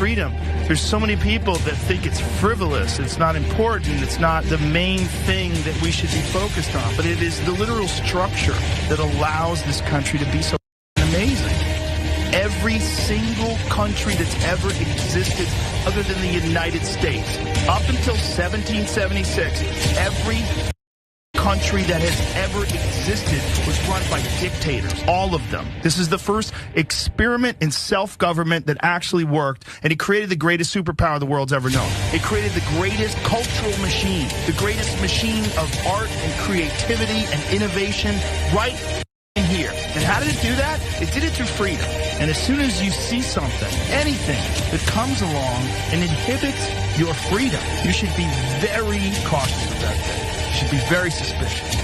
freedom. There's so many people that think it's frivolous, it's not important, it's not the main thing that we should be focused on. But it is the literal structure that allows this country to be so amazing. Every single country that's ever existed other than the United States, up until 1776, every country that has ever existed was run by dictators, all of them. This is the first experiment in self-government that actually worked, and it created the greatest superpower the world's ever known. It created the greatest cultural machine, the greatest machine of art and creativity and innovation right in here. And how did it do that? It did it through freedom. And as soon as you see something, anything that comes along and inhibits your freedom, you should be very cautious of that thing. You should be very suspicious.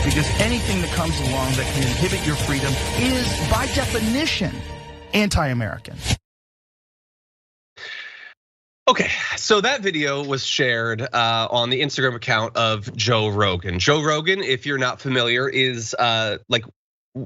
Because anything that comes along that can inhibit your freedom is, by definition, anti-American. Okay, so that video was shared on the Instagram account of Joe Rogan. Joe Rogan, if you're not familiar, is like,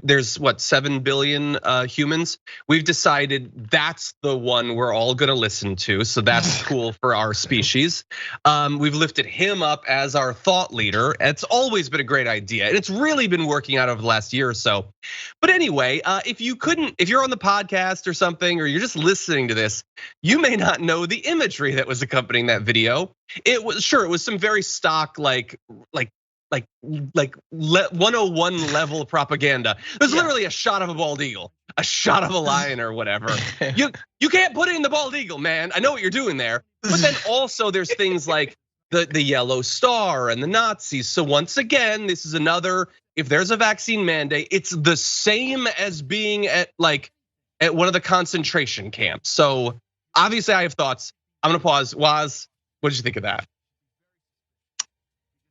there's what, 7 billion humans. We've decided that's the one we're all gonna listen to, so that's cool for our species. We've lifted him up as our thought leader. It's always been a great idea, and it's really been working out over the last year or so. But anyway, if you're on the podcast or something, or you're just listening to this, you may not know the imagery that was accompanying that video. It was some very stock like 101 level propaganda. There's literally a shot of a bald eagle, a shot of a lion or whatever. You can't put it in the bald eagle, man. I know what you're doing there. But then also there's things like the yellow star and the Nazis. So once again, this is another, if there's a vaccine mandate, it's the same as being at one of the concentration camps. So obviously I have thoughts. I'm gonna pause. Waz, what did you think of that?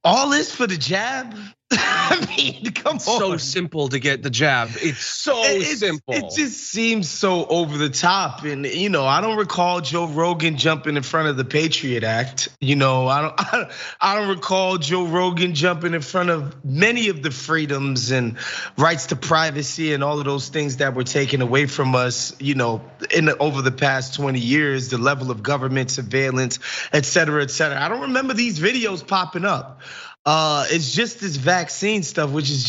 All this for the jab? I mean, come on. So simple to get the jab. It's so simple. It just seems so over the top. And I don't recall Joe Rogan jumping in front of the Patriot Act. I don't recall Joe Rogan jumping in front of many of the freedoms and rights to privacy and all of those things that were taken away from us, over the past 20 years, the level of government surveillance, et cetera, et cetera. I don't remember these videos popping up. It's just this vaccine stuff, which is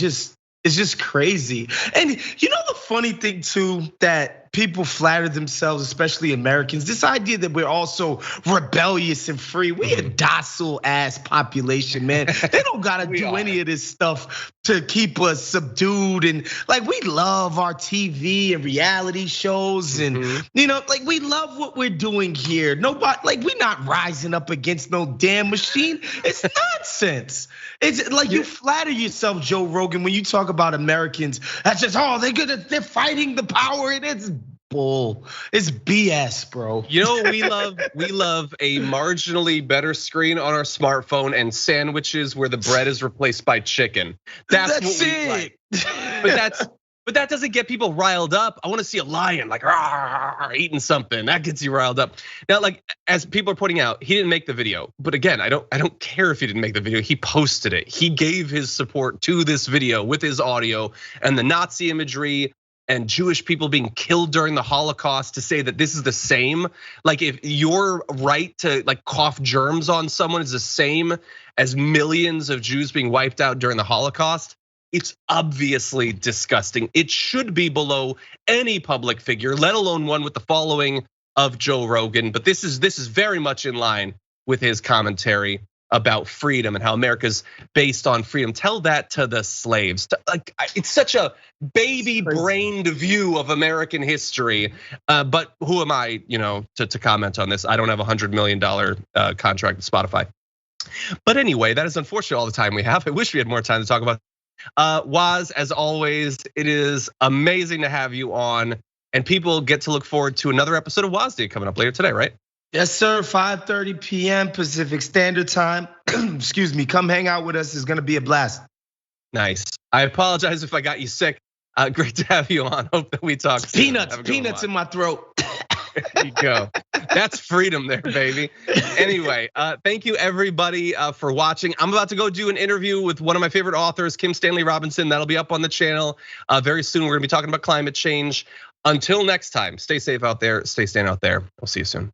just crazy. And the funny thing too, that people flatter themselves, especially Americans, this idea that we're also rebellious and free. We're a docile ass population, man. They don't gotta do any of this stuff to keep us subdued. And we love our TV and reality shows, and we love what we're doing here. Nobody, we're not rising up against no damn machine. It's nonsense. It's like you flatter yourself, Joe Rogan, when you talk about Americans. That's just, they're fighting the power. And it's bull. It's BS, bro. We love a marginally better screen on our smartphone and sandwiches where the bread is replaced by chicken. That's what we like. But that doesn't get people riled up. I want to see a lion eating something. That gets you riled up. Now, as people are pointing out, he didn't make the video. But again, I don't care if he didn't make the video. He posted it. He gave his support to this video with his audio and the Nazi imagery and Jewish people being killed during the Holocaust, to say that this is the same. If your right to cough germs on someone is the same as millions of Jews being wiped out during the Holocaust, it's obviously disgusting. It should be below any public figure, let alone one with the following of Joe Rogan. But this is very much in line with his commentary about freedom and how America's based on freedom. Tell that to the slaves. It's such a baby-brained view of American history. But who am I, to comment on this? I don't have $100 million contract with Spotify. But anyway, that is unfortunately all the time we have. I wish we had more time to talk about. Waz, as always, it is amazing to have you on, and people get to look forward to another episode of Waz Day coming up later today, right? Yes, sir. 5:30 p.m. Pacific Standard Time. Excuse me. Come hang out with us. It's gonna be a blast. Nice. I apologize if I got you sick. Great to have you on. Hope that we talk soon. Peanuts in my throat. There you go. That's freedom there, baby. Anyway, thank you everybody for watching. I'm about to go do an interview with one of my favorite authors, Kim Stanley Robinson. That'll be up on the channel very soon. We're gonna be talking about climate change. Until next time, stay safe out there, stay sane out there. We'll see you soon.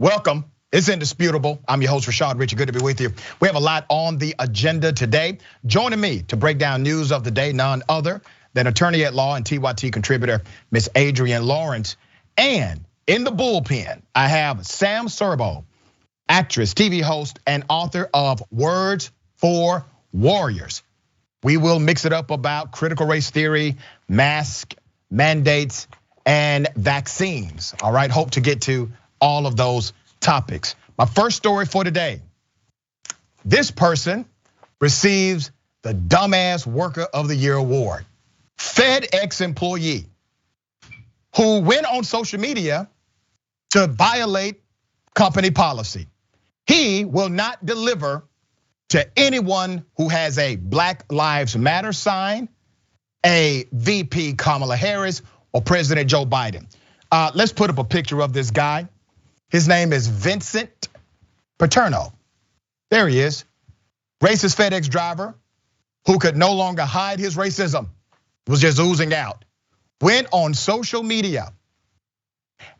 Welcome. It's indisputable. I'm your host, Rashad Richey. Good to be with you. We have a lot on the agenda today. Joining me to break down news of the day, none other than attorney at law and TYT contributor, Miss Adrienne Lawrence. And in the bullpen, I have Sam Sorbo, actress, TV host, and author of Words for Warriors. We will mix it up about critical race theory, mask mandates, and vaccines. All right, hope to get to all of those topics. My first story for today. This person receives the Dumbass Worker of the Year award. Fedex employee who went on social media to violate company policy. He will not deliver to anyone who has a Black Lives Matter sign, a VP Kamala Harris, or President Joe Biden. Let's put up a picture of this guy. His name is Vincent Paterno. There he is. Racist FedEx driver who could no longer hide his racism, was just oozing out. Went on social media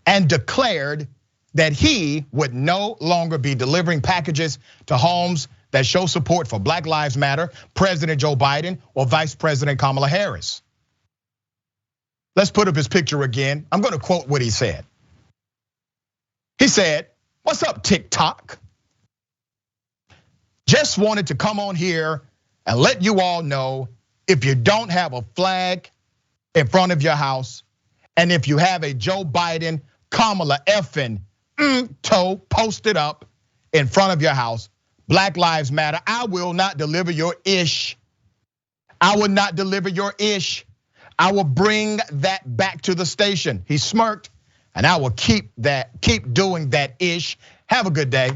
and declared that he would no longer be delivering packages to homes that show support for Black Lives Matter, President Joe Biden, or Vice President Kamala Harris. Let's put up his picture again. I'm gonna quote what he said. He said, "What's up, TikTok? Just wanted to come on here and let you all know if you don't have a flag in front of your house, and if you have a Joe Biden, Kamala effing toe posted up in front of your house, Black Lives Matter, I will not deliver your ish. I will not deliver your ish. I will bring that back to the station." He smirked. And I will keep doing that ish. Have a good day.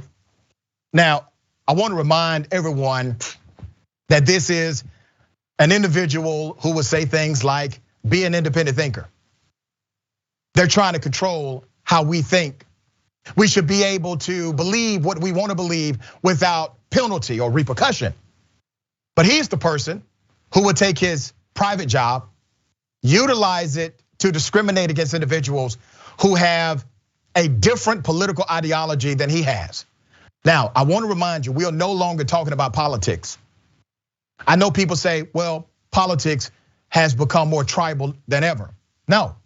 Now, I want to remind everyone that this is an individual who would say things like, be an independent thinker. They're trying to control how we think. We should be able to believe what we want to believe without penalty or repercussion. But he's the person who would take his private job, utilize it to discriminate against individuals who have a different political ideology than he has. Now, I want to remind you, we are no longer talking about politics. I know people say, well, politics has become more tribal than ever. No,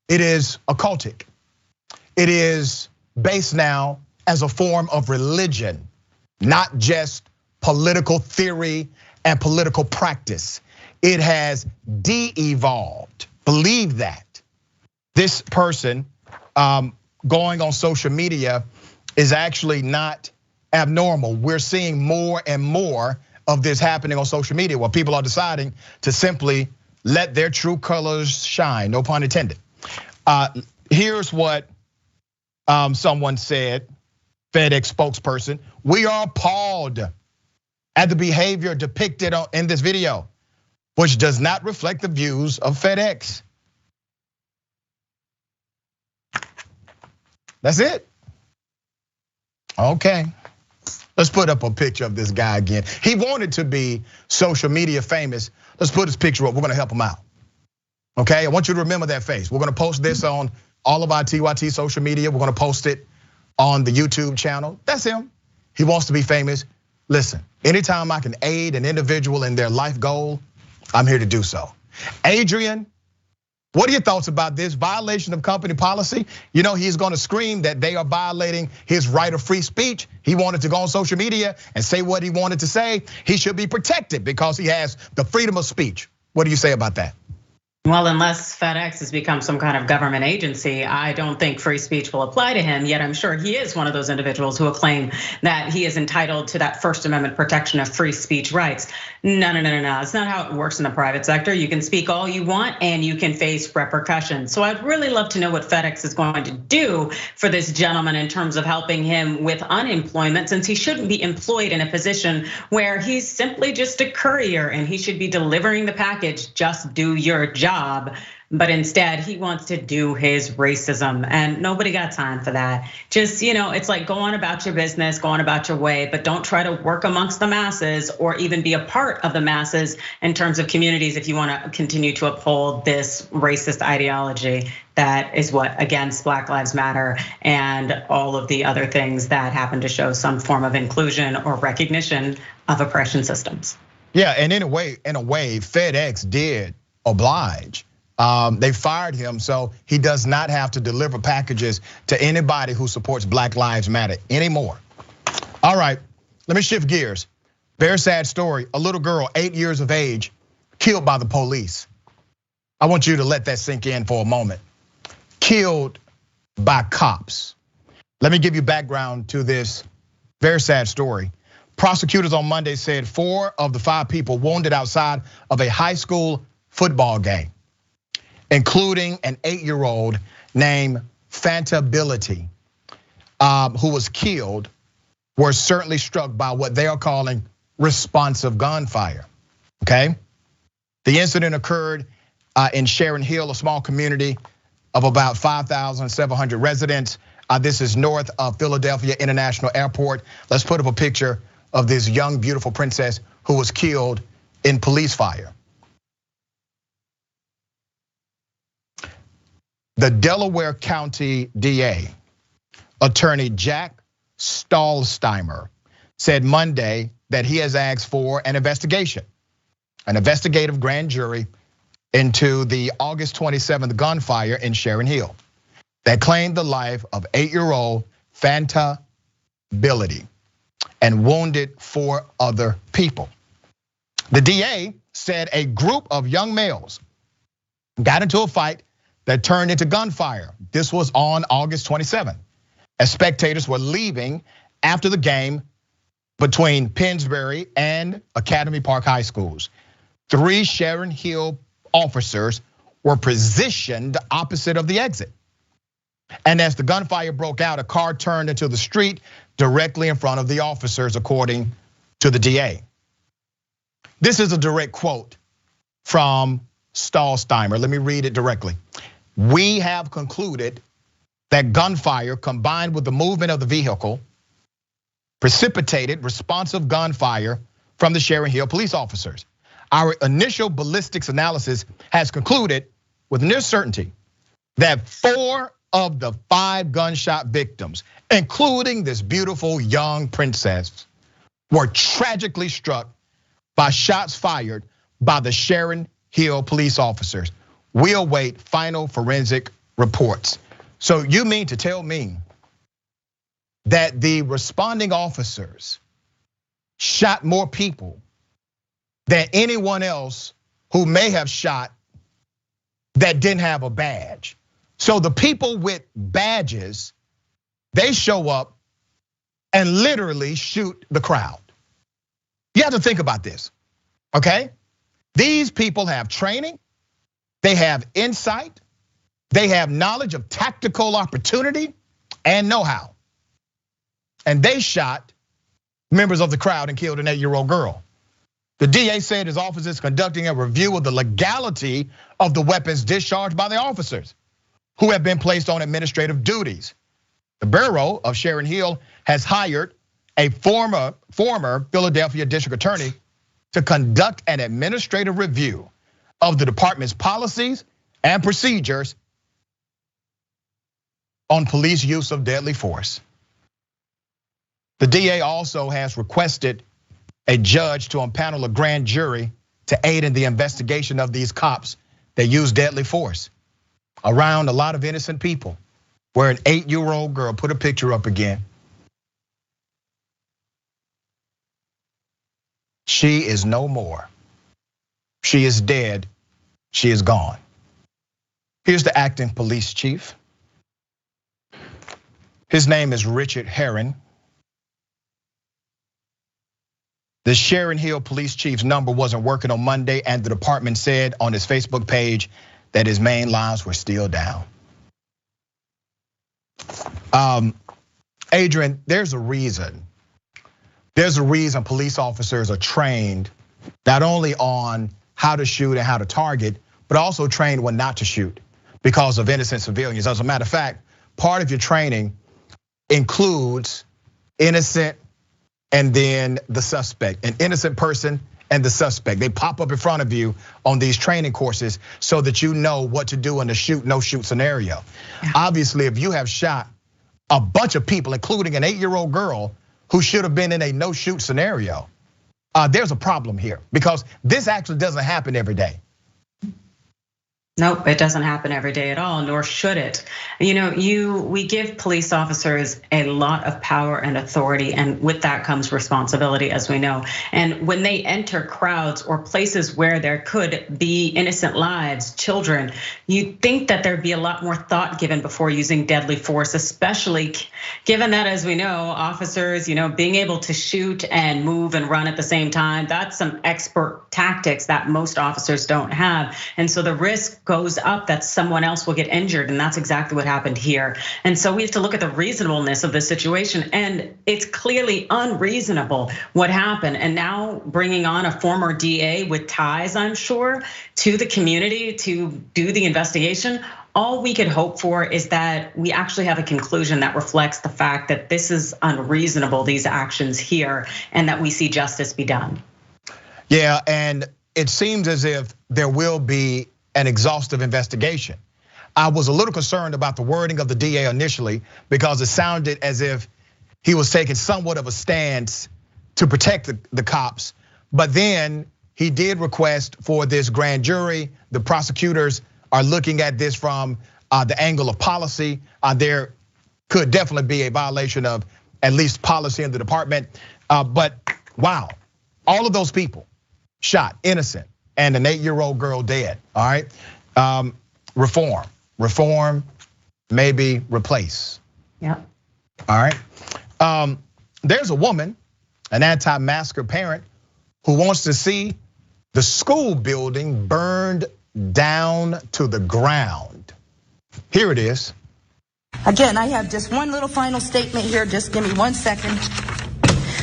it is occultic. It is based now as a form of religion, not just political theory and political practice. It has de-evolved. Believe that. This person going on social media is actually not abnormal. We're seeing more and more of this happening on social media where people are deciding to simply let their true colors shine, no pun intended. Here's what someone said, FedEx spokesperson: "We are appalled at the behavior depicted in this video, which does not reflect the views of FedEx." That's it. Okay, let's put up a picture of this guy again. He wanted to be social media famous. Let's put his picture up. We're gonna help him out. Okay, I want you to remember that face. We're gonna post this on all of our TYT social media. We're gonna post it on the YouTube channel. That's him. He wants to be famous. Listen, anytime I can aid an individual in their life goal, I'm here to do so. Adrienne, what are your thoughts about this violation of company policy? You know, he's gonna scream that they are violating his right of free speech. He wanted to go on social media and say what he wanted to say. He should be protected because he has the freedom of speech. What do you say about that? Well, unless FedEx has become some kind of government agency, I don't think free speech will apply to him. Yet I'm sure he is one of those individuals who will claim that he is entitled to that First Amendment protection of free speech rights. No. It's not how it works in the private sector. You can speak all you want and you can face repercussions. So I'd really love to know what FedEx is going to do for this gentleman in terms of helping him with unemployment, since he shouldn't be employed in a position where he's simply just a courier and he should be delivering the package. Just do your job. job, but instead he wants to do his racism, and nobody got time for that. Just, it's like go on about your business, go on about your way, but don't try to work amongst the masses or even be a part of the masses in terms of communities if you want to continue to uphold this racist ideology that is what against Black Lives Matter and all of the other things that happen to show some form of inclusion or recognition of oppression systems. Yeah, and in a way, FedEx did oblige. They fired him, so he does not have to deliver packages to anybody who supports Black Lives Matter anymore. All right, let me shift gears. Very sad story. A little girl, 8 years of age, killed by the police. I want you to let that sink in for a moment. Killed by cops. Let me give you background to this very sad story. Prosecutors on Monday said 4 of the 5 people wounded outside of a high school football game, including an 8-year-old named Fantability, who was killed, were certainly struck by what they are calling responsive gunfire, okay? The incident occurred in Sharon Hill, a small community of about 5,700 residents. This is north of Philadelphia International Airport. Let's put up a picture of this young, beautiful princess who was killed in police fire. The Delaware County DA, Attorney Jack Stahlsteimer, said Monday that he has asked for an investigation, an investigative grand jury into the August 27th gunfire in Sharon Hill that claimed the life of 8-year-old Fantability and wounded 4 other people. The DA said a group of young males got into a fight that turned into gunfire. This was on August 27th, as spectators were leaving after the game between Pennsbury and Academy Park High Schools. 3 Sharon Hill officers were positioned opposite of the exit. And as the gunfire broke out, a car turned into the street directly in front of the officers, according to the DA. This is a direct quote from Stahlsteimer. Let me read it directly. We have concluded that gunfire combined with the movement of the vehicle precipitated responsive gunfire from the Sharon Hill police officers. Our initial ballistics analysis has concluded with near certainty that 4 of the 5 gunshot victims, including this beautiful young princess, were tragically struck by shots fired by the Sharon Hill police officers. We await final forensic reports. So you mean to tell me that the responding officers shot more people than anyone else who may have shot that didn't have a badge? So the people with badges, they show up and literally shoot the crowd. You have to think about this, okay? These people have training, they have insight, they have knowledge of tactical opportunity and know-how. And they shot members of the crowd and killed an 8-year-old girl. The DA said his office is conducting a review of the legality of the weapons discharged by the officers who have been placed on administrative duties. The Bureau of Sharon Hill has hired a former Philadelphia district attorney to conduct an administrative review of the department's policies and procedures on police use of deadly force. The DA also has requested a judge to impanel a grand jury to aid in the investigation of these cops that use deadly force around a lot of innocent people, where an 8-year-old girl, put a picture up again. She is no more. She is dead. She is gone. Here's the acting police chief. His name is Richard Herron. The Sharon Hill police chief's number wasn't working on Monday, and the department said on his Facebook page that his main lines were still down. Adrienne, there's a reason. There's a reason police officers are trained not only on how to shoot and how to target, but also train when not to shoot because of innocent civilians. As a matter of fact, part of your training includes innocent and then the suspect, an innocent person and the suspect. They pop up in front of you on these training courses so that you know what to do in a shoot, no shoot scenario. Yeah. Obviously, if you have shot a bunch of people, including an 8-year-old girl who should have been in a no shoot scenario, there's a problem here because this actually doesn't happen every day. Nope, it doesn't happen every day at all, nor should it. We give police officers a lot of power and authority, and with that comes responsibility, as we know. And when they enter crowds or places where there could be innocent lives, children, you'd think that there'd be a lot more thought given before using deadly force, especially given that, as we know, officers, being able to shoot and move and run at the same time, that's some expert tactics that most officers don't have. And so the risk goes up that someone else will get injured, and that's exactly what happened here. And so we have to look at the reasonableness of the situation, and it's clearly unreasonable what happened. And now bringing on a former DA with ties, I'm sure, to the community to do the investigation, all we could hope for is that we actually have a conclusion that reflects the fact that this is unreasonable, these actions here, and that we see justice be done. Yeah, and it seems as if there will be an exhaustive investigation. I was a little concerned about the wording of the DA initially because it sounded as if he was taking somewhat of a stance to protect the cops. But then he did request for this grand jury. The prosecutors are looking at this from the angle of policy. There could definitely be a violation of at least policy in the department. But wow, all of those people shot, innocent, and an 8-year-old girl dead, all right? Reform, maybe replace. Yeah. All right. There's a woman, an anti-masker parent, who wants to see the school building burned down to the ground. Here it is. Again, I have just one little final statement here. Just give me 1 second.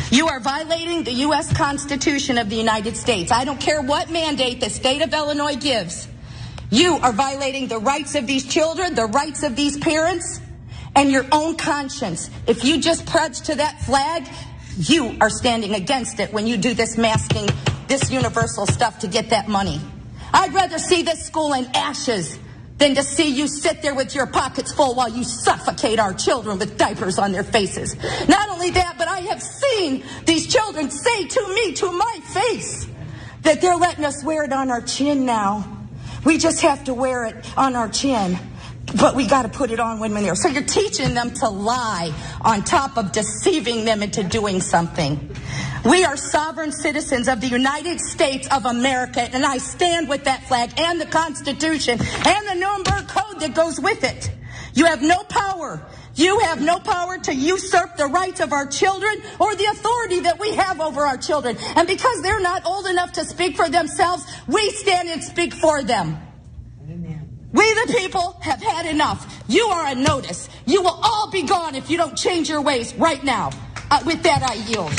You are violating the US Constitution of the United States. I don't care what mandate the state of Illinois gives. You are violating the rights of these children, the rights of these parents, and your own conscience. If you just pledge to that flag, you are standing against it when you do this masking, this universal stuff to get that money. I'd rather see this school in ashes than to see you sit there with your pockets full while you suffocate our children with diapers on their faces. Not only that, but I have seen these children say to me, to my face, that they're letting us wear it on our chin now. We just have to wear it on our chin, but we got to put it on when we're there. So you're teaching them to lie on top of deceiving them into doing something. We are sovereign citizens of the United States of America, and I stand with that flag and the Constitution and the Nuremberg Code that goes with it. You have no power. You have no power to usurp the rights of our children or the authority that we have over our children. And because they're not old enough to speak for themselves, we stand and speak for them. We the people have had enough. You are a notice. You will all be gone if you don't change your ways right now. With that, I yield.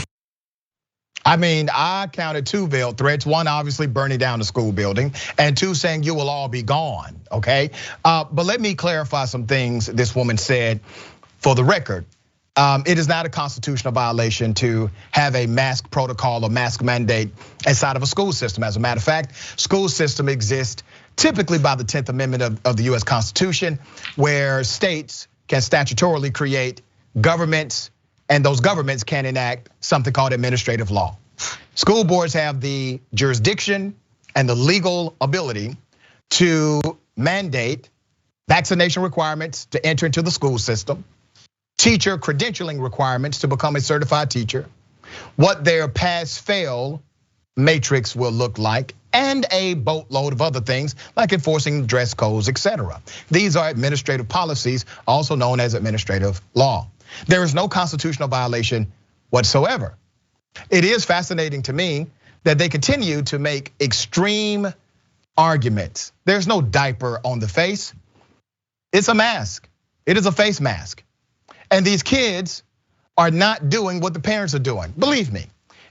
I mean, I counted 2 veiled threats. 1, obviously burning down the school building, and 2, saying you will all be gone, okay? But let me clarify some things this woman said for the record. It is not a constitutional violation to have a mask protocol or mask mandate inside of a school system. As a matter of fact, school system exists typically by the 10th Amendment of the US Constitution, where states can statutorily create governments, and those governments can enact something called administrative law. School boards have the jurisdiction and the legal ability to mandate vaccination requirements to enter into the school system, teacher credentialing requirements to become a certified teacher, what their pass-fail matrix will look like, and a boatload of other things like enforcing dress codes, etc. These are administrative policies, also known as administrative law. There is no constitutional violation whatsoever. It is fascinating to me that they continue to make extreme arguments. There's no diaper on the face. It's a mask. It is a face mask. And these kids are not doing what the parents are doing. Believe me,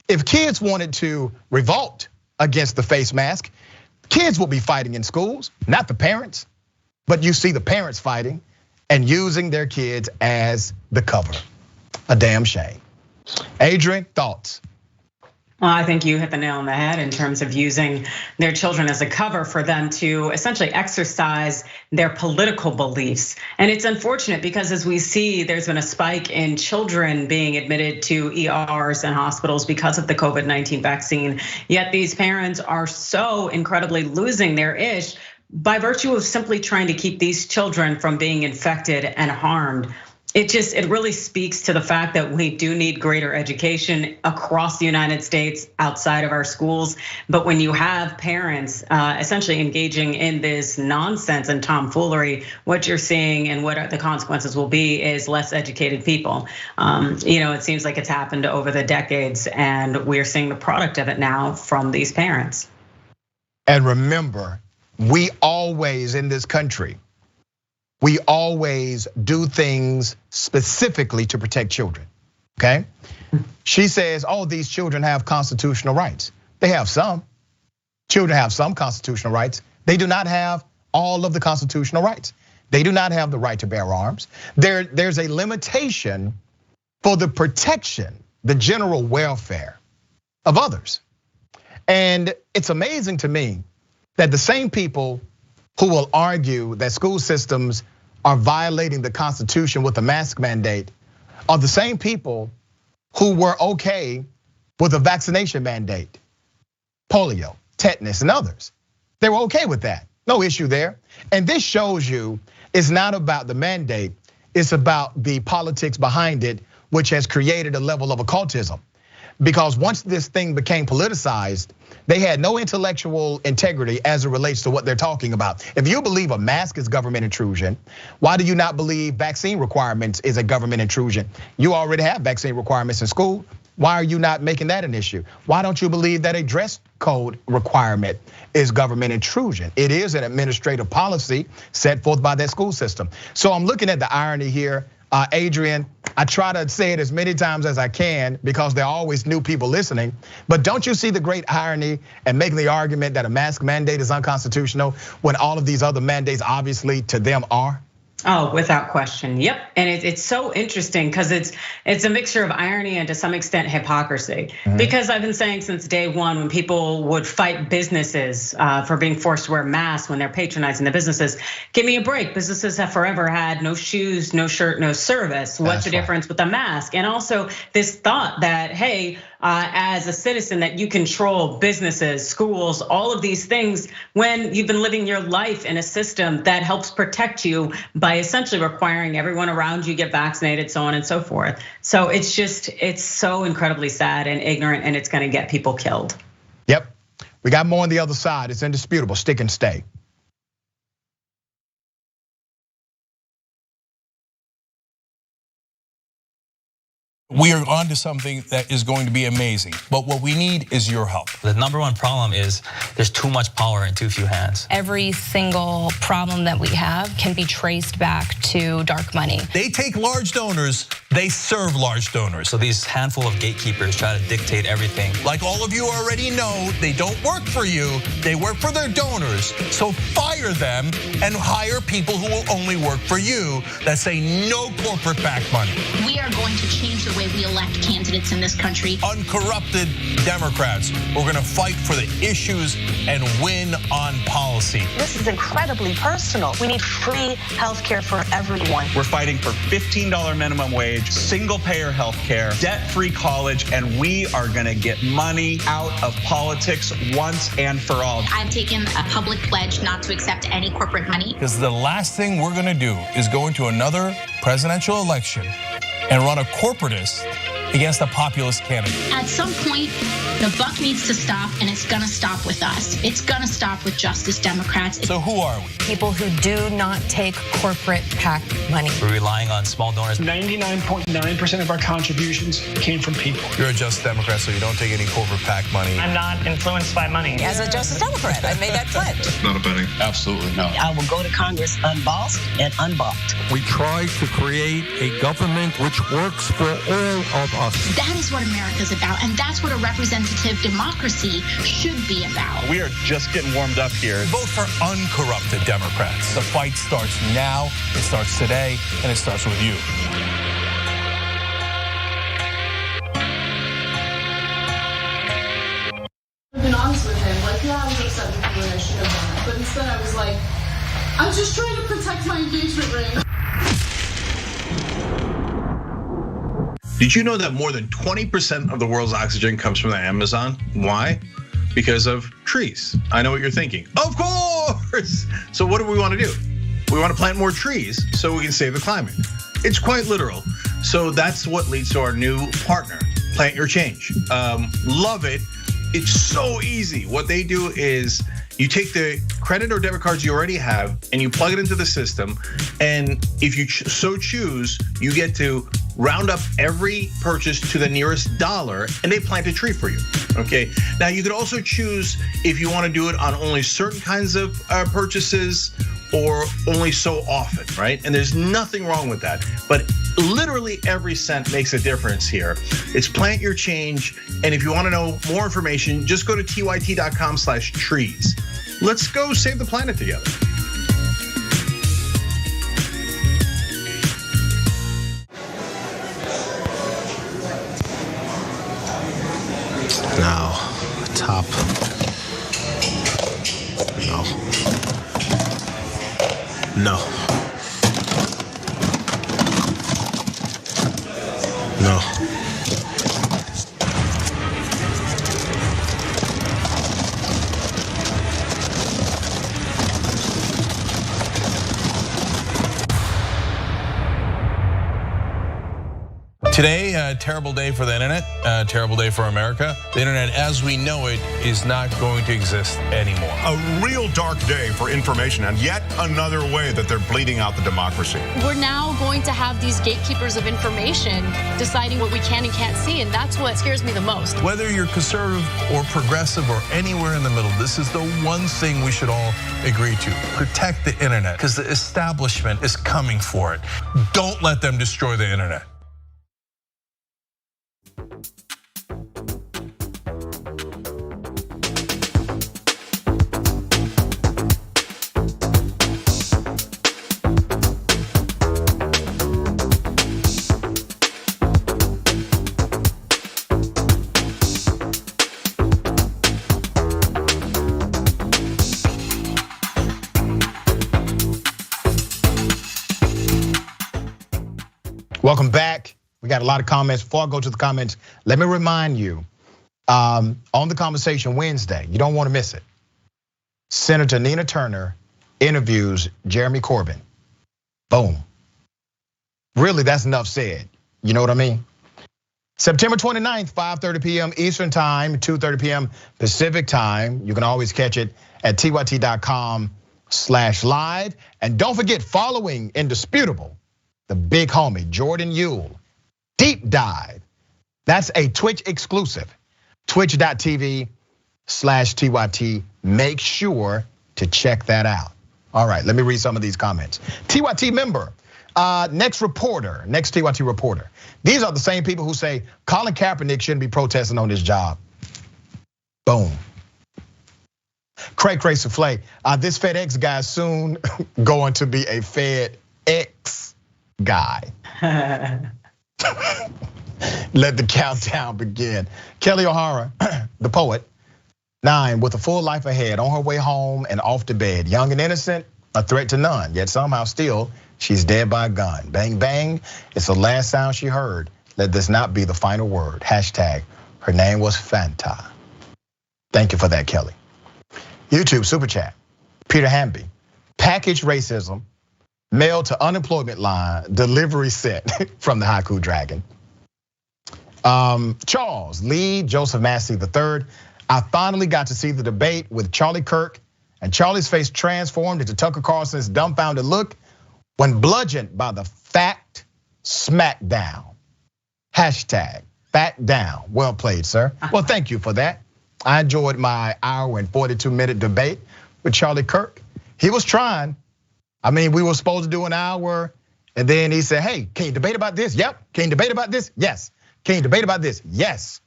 if kids wanted to revolt against the face mask, Kids will be fighting in schools, not the parents, but you see the parents fighting and using their kids as the cover. A damn shame. Adrienne, thoughts? Well, I think you hit the nail on the head in terms of using their children as a cover for them to essentially exercise their political beliefs. And it's unfortunate because as we see, there's been a spike in children being admitted to ERs and hospitals because of the COVID-19 vaccine. Yet these parents are so incredibly losing their ish by virtue of simply trying to keep these children from being infected and harmed. It really speaks to the fact that we do need greater education across the United States outside of our schools. But when you have parents essentially engaging in this nonsense and tomfoolery, what you're seeing and what the consequences will be is less educated people. It seems like it's happened over the decades, and we're seeing the product of it now from these parents. And remember, we always in this country, we always do things specifically to protect children, okay? She says, these children have constitutional rights. They have some. Children have some constitutional rights. They do not have all of the constitutional rights. They do not have the right to bear arms. There's a limitation for the protection, the general welfare of others. And it's amazing to me that the same people who will argue that school systems are violating the Constitution with a mask mandate are the same people who were okay with a vaccination mandate, polio, tetanus, and others. They were okay with that, no issue there. And this shows you it's not about the mandate, it's about the politics behind it, which has created a level of occultism. Because once this thing became politicized, they had no intellectual integrity as it relates to what they're talking about. If you believe a mask is government intrusion, why do you not believe vaccine requirements is a government intrusion? You already have vaccine requirements in school. Why are you not making that an issue? Why don't you believe that a dress code requirement is government intrusion? It is an administrative policy set forth by that school system. So I'm looking at the irony here. Adrienne, I try to say it as many times as I can because there are always new people listening. But don't you see the great irony and making the argument that a mask mandate is unconstitutional when all of these other mandates obviously to them are? Oh, without question. Yep. And it's so interesting because it's a mixture of irony and to some extent hypocrisy. Because I've been saying since day one, when people would fight businesses for being forced to wear masks when they're patronizing the businesses, give me a break. Businesses have forever had no shoes, no shirt, no service. What's the difference with the mask? And also this thought that, hey, as a citizen that you control businesses, schools, all of these things when you've been living your life in a system that helps protect you by essentially requiring everyone around you get vaccinated, so on and so forth. So it's so incredibly sad and ignorant, and it's gonna get people killed. Yep, we got more on the other side. It's indisputable, stick and stay. We are onto something that is going to be amazing, but what we need is your help. The number one problem is there's too much power in too few hands. Every single problem that we have can be traced back to dark money. They take large donors, they serve large donors. So these handful of gatekeepers try to dictate everything. Like all of you already know, they don't work for you, they work for their donors. So fire them and hire people who will only work for you that say no corporate back money. We are going to change the way we elect candidates in this country. Uncorrupted Democrats, we're gonna fight for the issues and win on policy. This is incredibly personal. We need free health care for everyone. We're fighting for $15 minimum wage, single payer health care, debt-free college, and we are gonna get money out of politics once and for all. I've taken a public pledge not to accept any corporate money. Because the last thing we're gonna do is go into another presidential election and run a corporatist against a populist candidate. At some point, the buck needs to stop, and it's gonna stop with us. It's gonna stop with Justice Democrats. So who are we? People who do not take corporate PAC money. We're relying on small donors. 99.9% of our contributions came from people. You're a Justice Democrat, so you don't take any corporate PAC money. I'm not influenced by money. As a Justice Democrat, I made that pledge. Not a penny. Absolutely not. I will go to Congress unbossed and unbought. We try to create a government which works for all of Awesome. That is what America's about, and that's what a representative democracy should be about. We are just getting warmed up here. Vote for uncorrupted Democrats. The fight starts now, it starts today, and it starts with you. I've been honest with him, like, yeah, I was upset with you and I should have done it. But instead I was like, I'm just trying to protect my engagement ring. Did you know that more than 20% of the world's oxygen comes from the Amazon? Why? Because of trees. I know what you're thinking. Of course! So what do we want to do? We want to plant more trees so we can save the climate. It's quite literal. So that's what leads to our new partner, Plant Your Change. Love it. It's so easy. What they do is you take the credit or debit cards you already have and you plug it into the system. And if you so choose, you get to round up every purchase to the nearest dollar and they plant a tree for you, okay? Now you could also choose if you wanna do it on only certain kinds of purchases or only so often, right? And there's nothing wrong with that. But literally every cent makes a difference here. It's Plant Your Change. And if you wanna know more information, just go to tyt.com/trees. Let's go save the planet together. Now, top. No. No. Today, a terrible day for the internet, a terrible day for America. The internet as we know it is not going to exist anymore. A real dark day for information and yet another way that they're bleeding out the democracy. We're now going to have these gatekeepers of information deciding what we can and can't see, and that's what scares me the most. Whether you're conservative or progressive or anywhere in the middle, this is the one thing we should all agree to. Protect the internet, because the establishment is coming for it. Don't let them destroy the internet. Welcome back. We got a lot of comments. Before I go to the comments, let me remind you, on the Conversation Wednesday, you don't want to miss it. Senator Nina Turner interviews Jeremy Corbyn. Boom. Really, that's enough said. You know what I mean? September 29th, 5:30 p.m. Eastern Time, 2:30 p.m. Pacific Time. You can always catch it at tyt.com/live. And don't forget, following Indisputable, the big homie, Jordan Yule, Deep Dive. That's a Twitch exclusive, twitch.tv/TYT. Make sure to check that out. All right, let me read some of these comments. TYT member, next TYT reporter. These are the same people who say Colin Kaepernick shouldn't be protesting on this job. Boom. Cray Souffle, this FedEx guy is soon going to be a FedEx guy. Let the countdown begin. Kelly O'Hara, the poet, 9, with a full life ahead, on her way home and off to bed. Young and innocent, a threat to none, yet somehow still, she's dead by a gun. Bang, bang, it's the last sound she heard. Let this not be the final word. Hashtag, her name was Fanta. Thank you for that, Kelly. YouTube super chat, Peter Hamby, package racism, mail to unemployment line, delivery set from the Haiku Dragon. Charles Lee, Joseph Massey III. I finally got to see the debate with Charlie Kirk, and Charlie's face transformed into Tucker Carlson's dumbfounded look when bludgeoned by the fact smackdown. Hashtag fact down. Well played, sir. Well, thank you for that. I enjoyed my hour and 42-minute debate with Charlie Kirk. He was trying. I mean, we were supposed to do an hour, and then he said, hey, can you debate about this? Yep. Can you debate about this? Yes. Can you debate about this? Yes.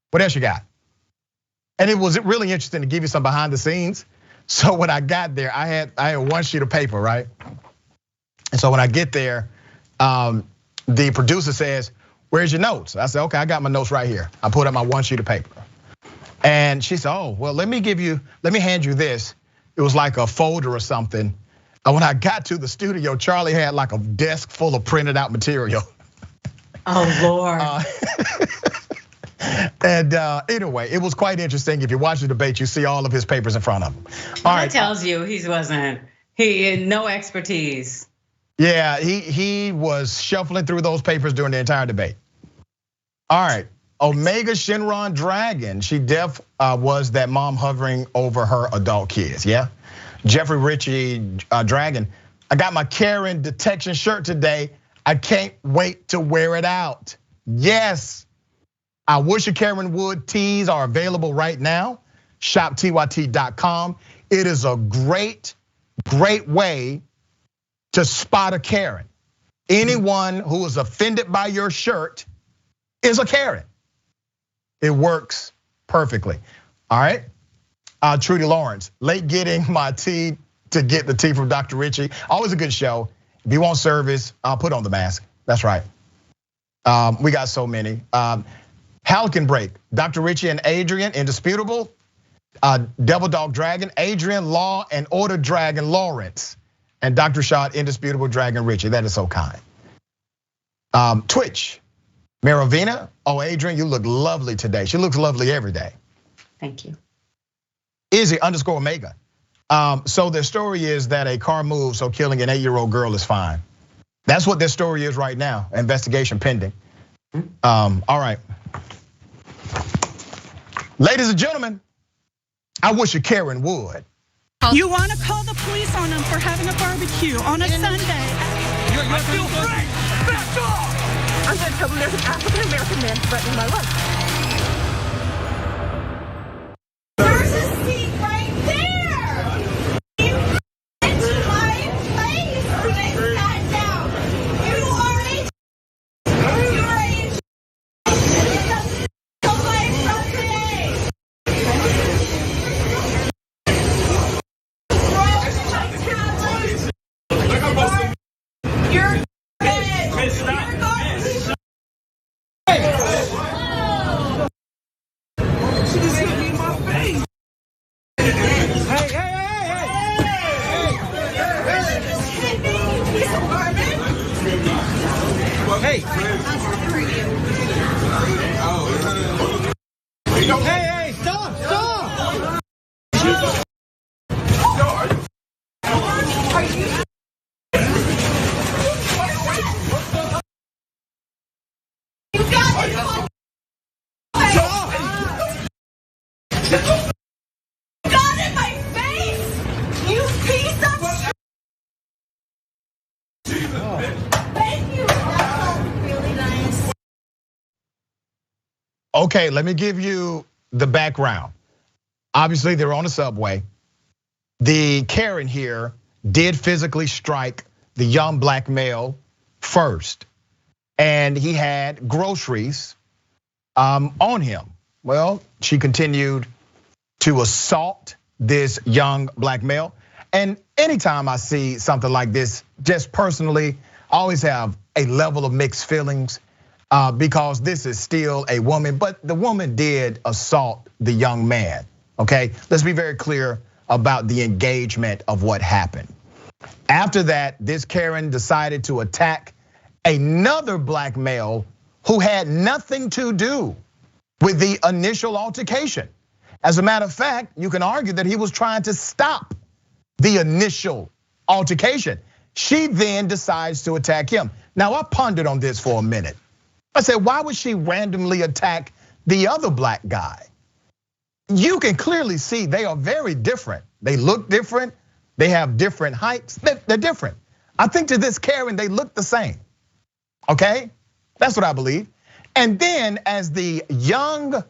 What else you got? And it was really interesting to give you some behind the scenes. So when I got there, I had one sheet of paper, right? And so when I get there, the producer says, "Where's your notes?" I said, "Okay, I got my notes right here." I put up my one sheet of paper. And she said, "Oh, well, let me hand you this." It was like a folder or something. And when I got to the studio, Charlie had like a desk full of printed out material. Oh, Lord. And anyway, it was quite interesting. If you watch the debate, you see all of his papers in front of him. All right. That tells you he had no expertise. Yeah, he was shuffling through those papers during the entire debate. All right, Omega Shenron Dragon. She was that mom hovering over her adult kids, yeah? Jeffrey Ritchie Dragon. I got my Karen detection shirt today. I can't wait to wear it out. Yes. I wish a Karen Wood tees are available right now. ShopTYT.com. It is a great way to spot a Karen. Anyone who is offended by your shirt is a Karen. It works perfectly. All right. Trudy Lawrence, late getting my tea to get the tea from Dr. Ritchie. Always a good show. If you want service, I'll put on the mask. That's right. We got so many. Halcyon Break, Dr. Ritchie and Adrienne, Indisputable. Devil Dog Dragon, Adrienne Law and Order Dragon Lawrence. And Dr. Shot, Indisputable Dragon Ritchie. That is so kind. Twitch, Maravina. Oh, Adrienne, you look lovely today. She looks lovely every day. Thank you. Izzy _Omega. So their story is that a car moved, so killing an 8-year-old girl is fine. That's what their story is right now. Investigation pending. All right. Ladies and gentlemen, I wish a Karen would. You want to call the police on them for having a barbecue on a Sunday? I feel free. Back off! I'm going to tell them there's an African-American man threatening my life. There's a seat right there! You into my place when I sat down. You are a Okay, let me give you the background. Obviously, they're on the subway. The Karen here did physically strike the young black male first, and he had groceries on him. Well, she continued to assault this young black male. And anytime I see something like this, just personally, I always have a level of mixed feelings. Because this is still a woman, but the woman did assault the young man, okay? Let's be very clear about the engagement of what happened. After that, this Karen decided to attack another black male who had nothing to do with the initial altercation. As a matter of fact, you can argue that he was trying to stop the initial altercation. She then decides to attack him. Now, I pondered on this for a minute. I said, why would she randomly attack the other black guy? You can clearly see they are very different. They look different. They have different heights. They're different. I think to this Karen, they look the same. Okay, that's what I believe. And then as the young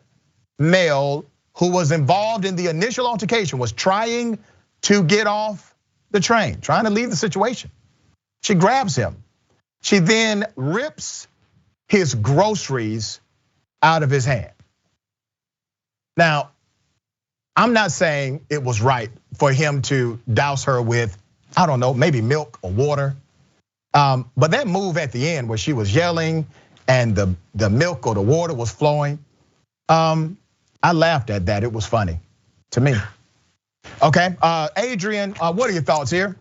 male who was involved in the initial altercation was trying to get off the train, trying to leave the situation, she grabs him. She then rips his groceries out of his hand. Now, I'm not saying it was right for him to douse her with, I don't know, maybe milk or water. But that move at the end where she was yelling and the milk or the water was flowing, I laughed at that. It was funny to me. Okay, Adrienne, what are your thoughts here?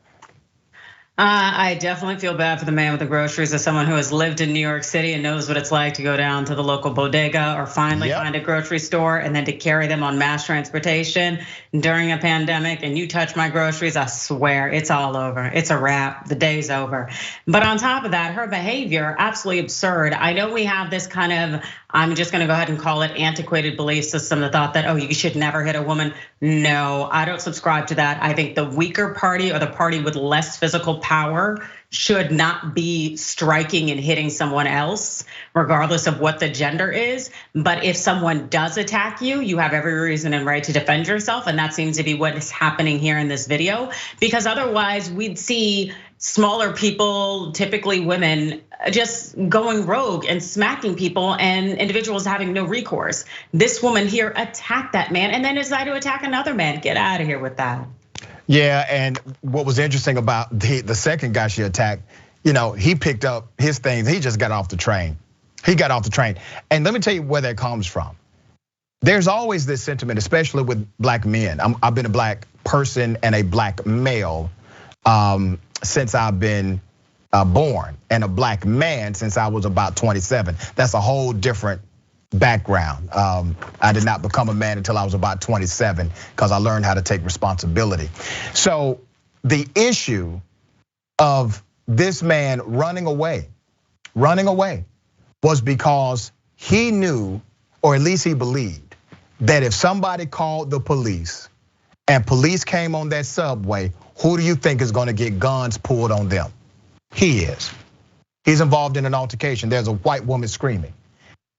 I definitely feel bad for the man with the groceries, as someone who has lived in New York City and knows what it's like to go down to the local bodega or finally find a grocery store and then to carry them on mass transportation during a pandemic. And you touch my groceries, I swear it's all over. It's a wrap. The day's over. But on top of that, her behavior, absolutely absurd. I know we have this kind of, I'm just gonna go ahead and call it antiquated belief system, the thought that, oh, you should never hit a woman. No, I don't subscribe to that. I think the weaker party or the party with less physical power should not be striking and hitting someone else, regardless of what the gender is. But if someone does attack you, you have every reason and right to defend yourself. And that seems to be what is happening here in this video, because otherwise we'd see smaller people, typically women, just going rogue and smacking people and individuals having no recourse. This woman here attacked that man and then decided to attack another man. Get out of here with that. Yeah, and what was interesting about the second guy she attacked, he picked up his things, he just got off the train. He got off the train. And let me tell you where that comes from. There's always this sentiment, especially with black men. I've been a black person and a black male since I've been born, and a black man since I was about 27. That's a whole different background. I did not become a man until I was about 27 because I learned how to take responsibility. So the issue of this man running away was because he knew, or at least he believed, that if somebody called the police and police came on that subway, who do you think is gonna get guns pulled on them? He is. He's involved in an altercation. There's a white woman screaming.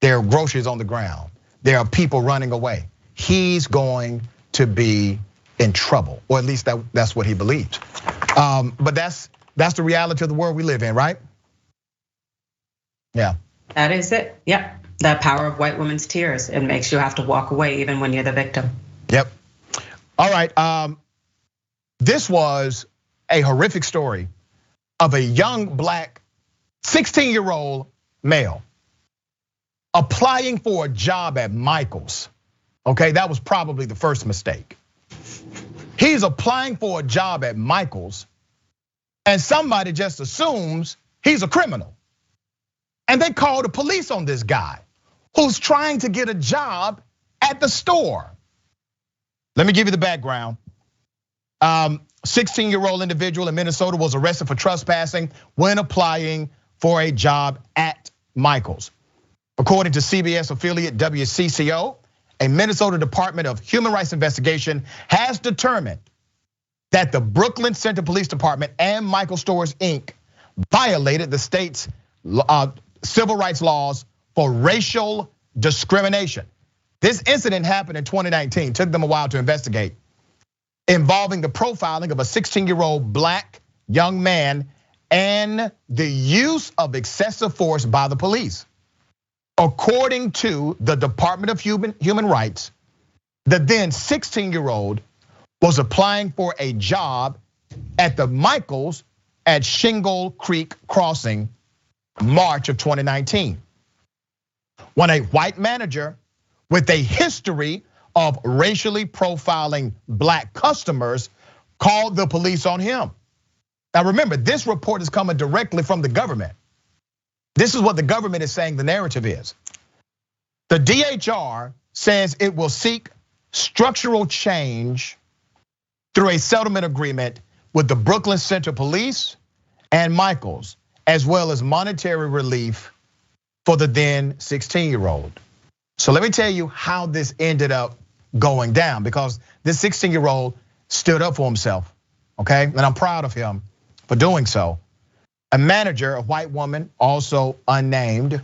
There are groceries on the ground. There are people running away. He's going to be in trouble, or at least that's what he believes. But that's the reality of the world we live in, right? Yeah. That is it. Yep. The power of white women's tears. It makes you have to walk away even when you're the victim. Yep. All right. This was a horrific story of a young black 16-year-old male applying for a job at Michael's. Okay, that was probably the first mistake. He's applying for a job at Michael's, and somebody just assumes he's a criminal. And they call the police on this guy who's trying to get a job at the store. Let me give you the background. 16-year-old individual in Minnesota was arrested for trespassing when applying for a job at Michael's. According to CBS affiliate WCCO, a Minnesota Department of Human Rights investigation has determined that the Brooklyn Center Police Department and Michael Stores Inc. violated the state's civil rights laws for racial discrimination. This incident happened in 2019, took them a while to investigate, involving the profiling of a 16-year-old black young man and the use of excessive force by the police. According to the Department of Human Rights, the then 16-year-old was applying for a job at the Michael's at Shingle Creek Crossing, March of 2019. When a white manager with a history of racially profiling black customers called the police on him. Now remember, this report is coming directly from the government. This is what the government is saying the narrative is. The DHR says it will seek structural change through a settlement agreement with the Brooklyn Center Police and Michael's, as well as monetary relief for the then 16-year-old. So let me tell you how this ended up going down, because this 16-year-old stood up for himself, okay? And I'm proud of him for doing so. A manager, a white woman, also unnamed,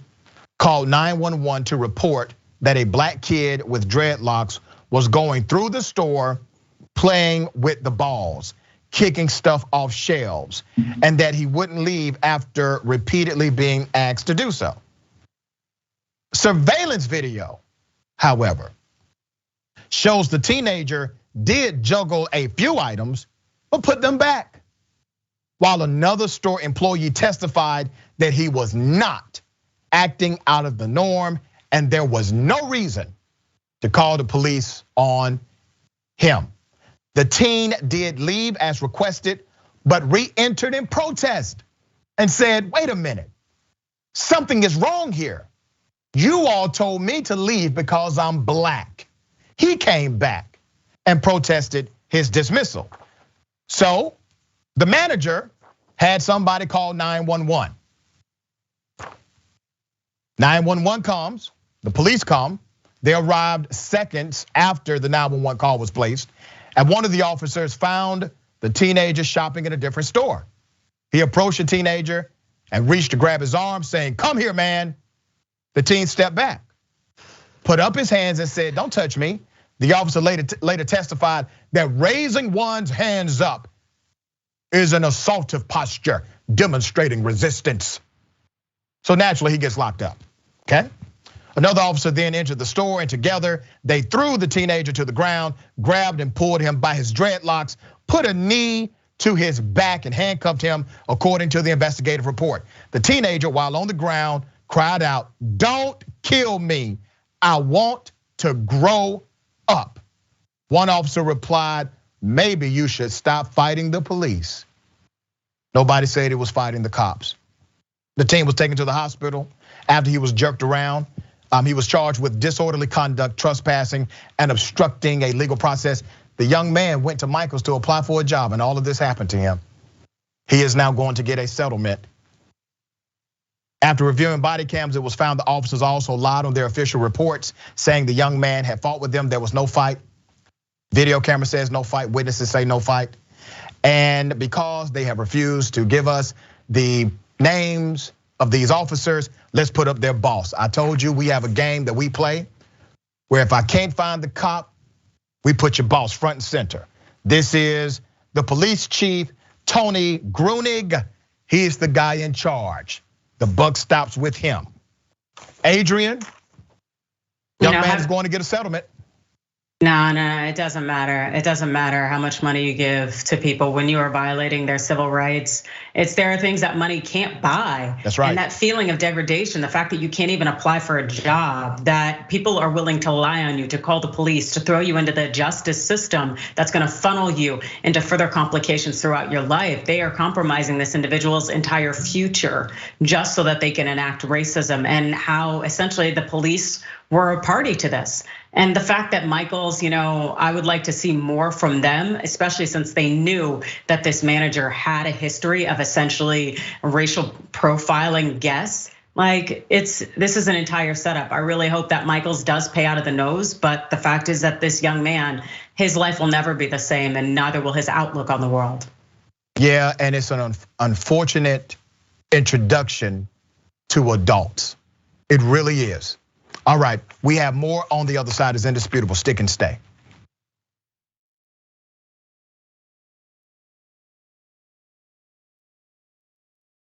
called 911 to report that a black kid with dreadlocks was going through the store playing with the balls, kicking stuff off shelves, and that he wouldn't leave after repeatedly being asked to do so. Surveillance video, however, shows the teenager did juggle a few items, but put them back. While another store employee testified that he was not acting out of the norm and there was no reason to call the police on him. The teen did leave as requested, but re-entered in protest and said, wait a minute, something is wrong here. You all told me to leave because I'm black. He came back and protested his dismissal. So the manager had somebody call 911. 911 comes, the police come. They arrived seconds after the 911 call was placed. And one of the officers found the teenager shopping at a different store. He approached the teenager and reached to grab his arm, saying, come here, man. The teen stepped back, put up his hands and said, don't touch me. The officer later testified that raising one's hands up is an assaultive posture, demonstrating resistance. So naturally he gets locked up, okay? Another officer then entered the store and together they threw the teenager to the ground, grabbed and pulled him by his dreadlocks, put a knee to his back and handcuffed him, according to the investigative report. The teenager, while on the ground, cried out, don't kill me, I want to grow up. One officer replied, maybe you should stop fighting the police. Nobody said he was fighting the cops. The teen was taken to the hospital after he was jerked around. He was charged with disorderly conduct, trespassing, and obstructing a legal process. The young man went to Michael's to apply for a job, and all of this happened to him. He is now going to get a settlement. After reviewing body cams, it was found the officers also lied on their official reports, saying the young man had fought with them. There was no fight. Video camera says no fight. Witnesses say no fight. And because they have refused to give us the names of these officers, let's put up their boss. I told you we have a game that we play where if I can't find the cop, we put your boss front and center. This is the police chief, Tony Grunig. He's the guy in charge. The buck stops with him. Adrienne, young man is going to get a settlement. No, it doesn't matter. It doesn't matter how much money you give to people when you are violating their civil rights. There are things that money can't buy. That's right. And that feeling of degradation, the fact that you can't even apply for a job, that people are willing to lie on you, to call the police, to throw you into the justice system that's gonna funnel you into further complications throughout your life. They are compromising this individual's entire future just so that they can enact racism, and how essentially the police were a party to this. And the fact that Michael's, I would like to see more from them, especially since they knew that this manager had a history of essentially racial profiling guests. This is an entire setup. I really hope that Michael's does pay out of the nose, but the fact is that this young man, his life will never be the same, and neither will his outlook on the world. Yeah, and it's an unfortunate introduction to adults. It really is. All right, we have more on the other side. Is indisputable. Stick and stay.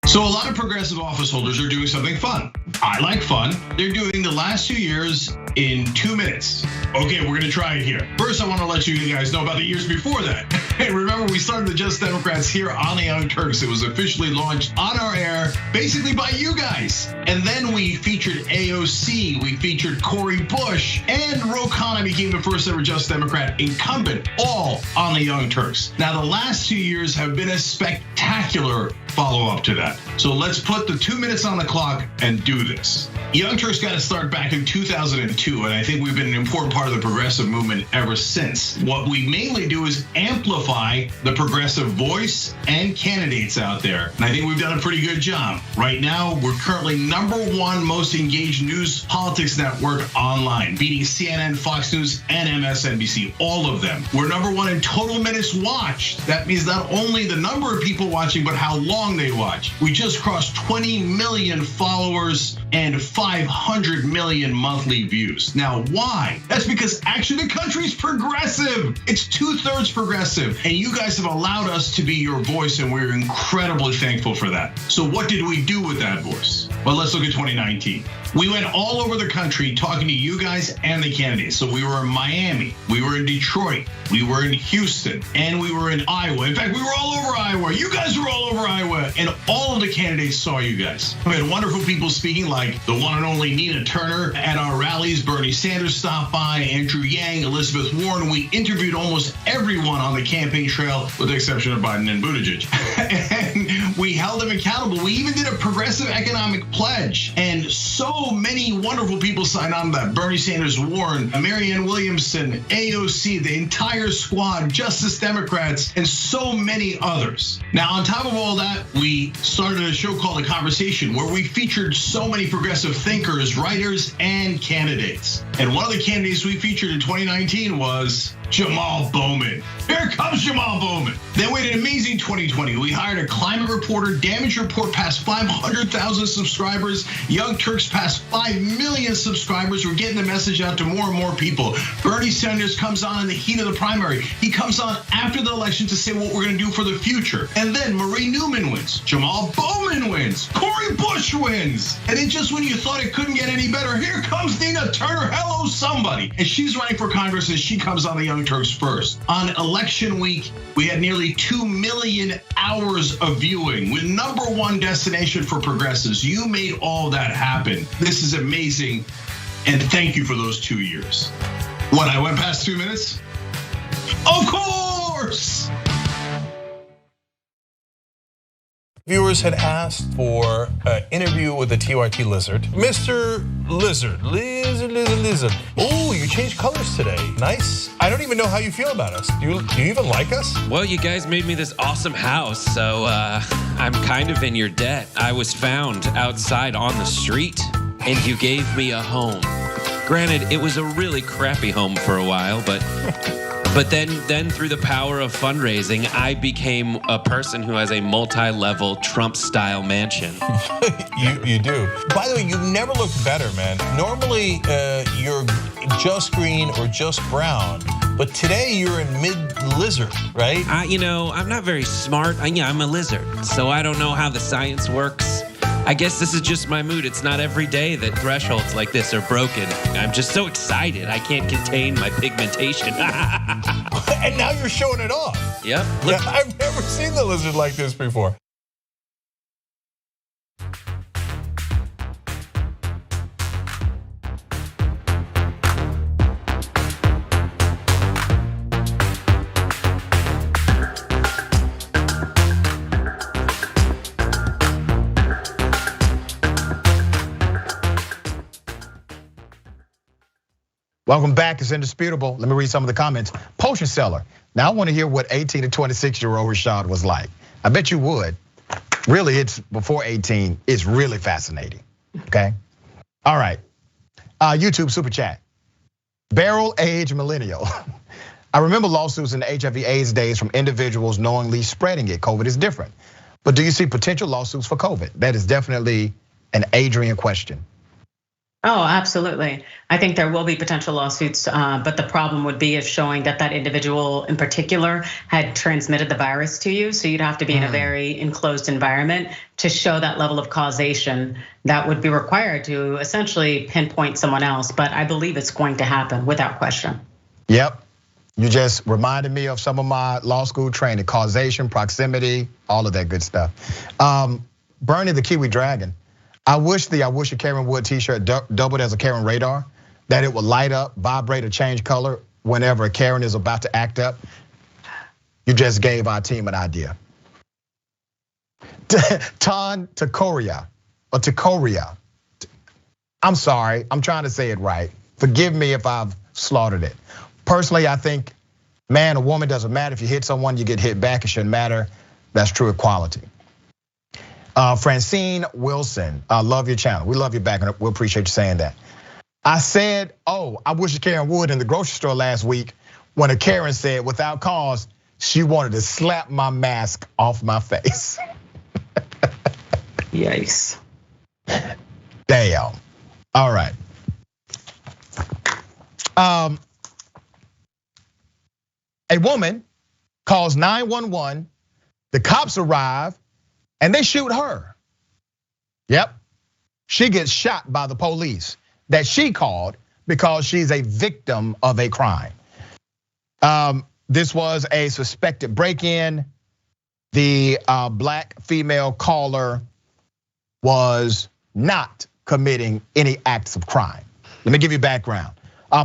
So a lot of progressive office holders are doing something fun. I like fun. They're doing the last 2 years in 2 minutes. Okay, we're gonna try it here. First, I wanna let you guys know about the years before that. Hey, remember we started the Just Democrats here on the Young Turks. It was officially launched on our air, basically by you guys. And then we featured AOC, we featured Cori Bush, and Ro Khanna became the first ever Just Democrat incumbent, all on the Young Turks. Now, the last 2 years have been a spectacular follow-up to that. So let's put the 2 minutes on the clock and do this. Young Turks got to start back in 2002, and I think we've been an important part of the progressive movement ever since. What we mainly do is amplify the progressive voice and candidates out there, and I think we've done a pretty good job. Right now, we're currently #1 most engaged news politics network online, beating CNN, Fox News, and MSNBC, all of them. We're #1 in total minutes watched. That means not only the number of people watching, but how long long they watch. We just crossed 20 million followers and 500 million monthly views. Now, why? That's because actually the country's progressive. It's 2/3 progressive. And you guys have allowed us to be your voice, and we're incredibly thankful for that. So what did we do with that voice? Well, let's look at 2019. We went all over the country talking to you guys and the candidates. So we were in Miami, we were in Detroit, we were in Houston, and we were in Iowa. In fact, we were all over Iowa. You guys were all over Iowa, and all of the candidates saw you guys. We had wonderful people speaking, like the one and only Nina Turner at our rallies. Bernie Sanders stopped by, Andrew Yang, Elizabeth Warren. We interviewed almost everyone on the campaign trail, with the exception of Biden and Buttigieg. And we held them accountable. We even did a progressive economic pledge, and so many wonderful people signed on to that. Bernie Sanders, Warren, Marianne Williamson, AOC, the entire squad, Justice Democrats, and so many others. Now, on top of all that, we started a show called The Conversation, where we featured so many progressive thinkers, writers, and candidates. And one of the candidates we featured in 2019 was Jamal Bowman. Here comes Jamal Bowman. Then we had an amazing 2020. We hired a climate reporter. Damage Report passed 500,000 subscribers. Young Turks passed 5 million subscribers. We're getting the message out to more and more people. Bernie Sanders comes on in the heat of the primary. He comes on after the election to say what we're going to do for the future. And then Marie Newman wins. Jamal Bowman wins. Cori Bush wins. And then just when you thought it couldn't get any better, here comes Nina Turner. Hello, somebody. And she's running for Congress, and she comes on the Young Turks first. On election week, we had nearly 2 million hours of viewing. We're #1 destination for progressives. You made all that happen. This is amazing, and thank you for those 2 years. What, I went past 2 minutes? Of course! Viewers had asked for an interview with the TYT Lizard. Mr. Lizard. Oh, you changed colors today. Nice. I don't even know how you feel about us. Do you even like us? Well, you guys made me this awesome house, so I'm kind of in your debt. I was found outside on the street, and you gave me a home. Granted, it was a really crappy home for a while, but then through the power of fundraising, I became a person who has a multi-level Trump-style mansion. You do. By the way, you've never looked better, man. Normally, you're just green or just brown, but today you're in mid-lizard, right? I'm not very smart. I'm a lizard, so I don't know how the science works. I guess this is just my mood. It's not every day that thresholds like this are broken. I'm just so excited. I can't contain my pigmentation. And now you're showing it off. Yep. Yeah, I've never seen the lizard like this before. Welcome back, it's indisputable. Let me read some of the comments. Potion seller. Now I want to hear what 18 to 26-year-old Rashad was like. I bet you would. Really, it's before 18, it's really fascinating, okay? All right, YouTube super chat. Barrel age millennial. I remember lawsuits in the HIV/AIDS days from individuals knowingly spreading it. COVID is different. But do you see potential lawsuits for COVID? That is definitely an Adrienne question. Oh, absolutely. I think there will be potential lawsuits, but the problem would be is showing that that individual in particular had transmitted the virus to you. So you'd have to be in a very enclosed environment to show that level of causation that would be required to essentially pinpoint someone else. But I believe it's going to happen without question. Yep. You just reminded me of some of my law school training, causation, proximity, all of that good stuff. Bernie the Kiwi Dragon. I wish a Karen Wood t-shirt doubled as a Karen radar, that it would light up, vibrate, or change color whenever a Karen is about to act up. You just gave our team an idea. Ton Takoria, or Takoria. I'm sorry, I'm trying to say it right. Forgive me if I've slaughtered it. Personally, I think man or woman doesn't matter. If you hit someone, you get hit back, it shouldn't matter. That's true equality. Francine Wilson, I love your channel. We love you back, and we appreciate you saying that. I said, I wish a Karen would in the grocery store last week when a Karen said, without cause, she wanted to slap my mask off my face. Yikes. Damn. All right. A woman calls 911. The cops arrive and they shoot her. Yep. She gets shot by the police that she called because she's a victim of a crime. This was a suspected break-in. The black female caller was not committing any acts of crime. Let me give you background.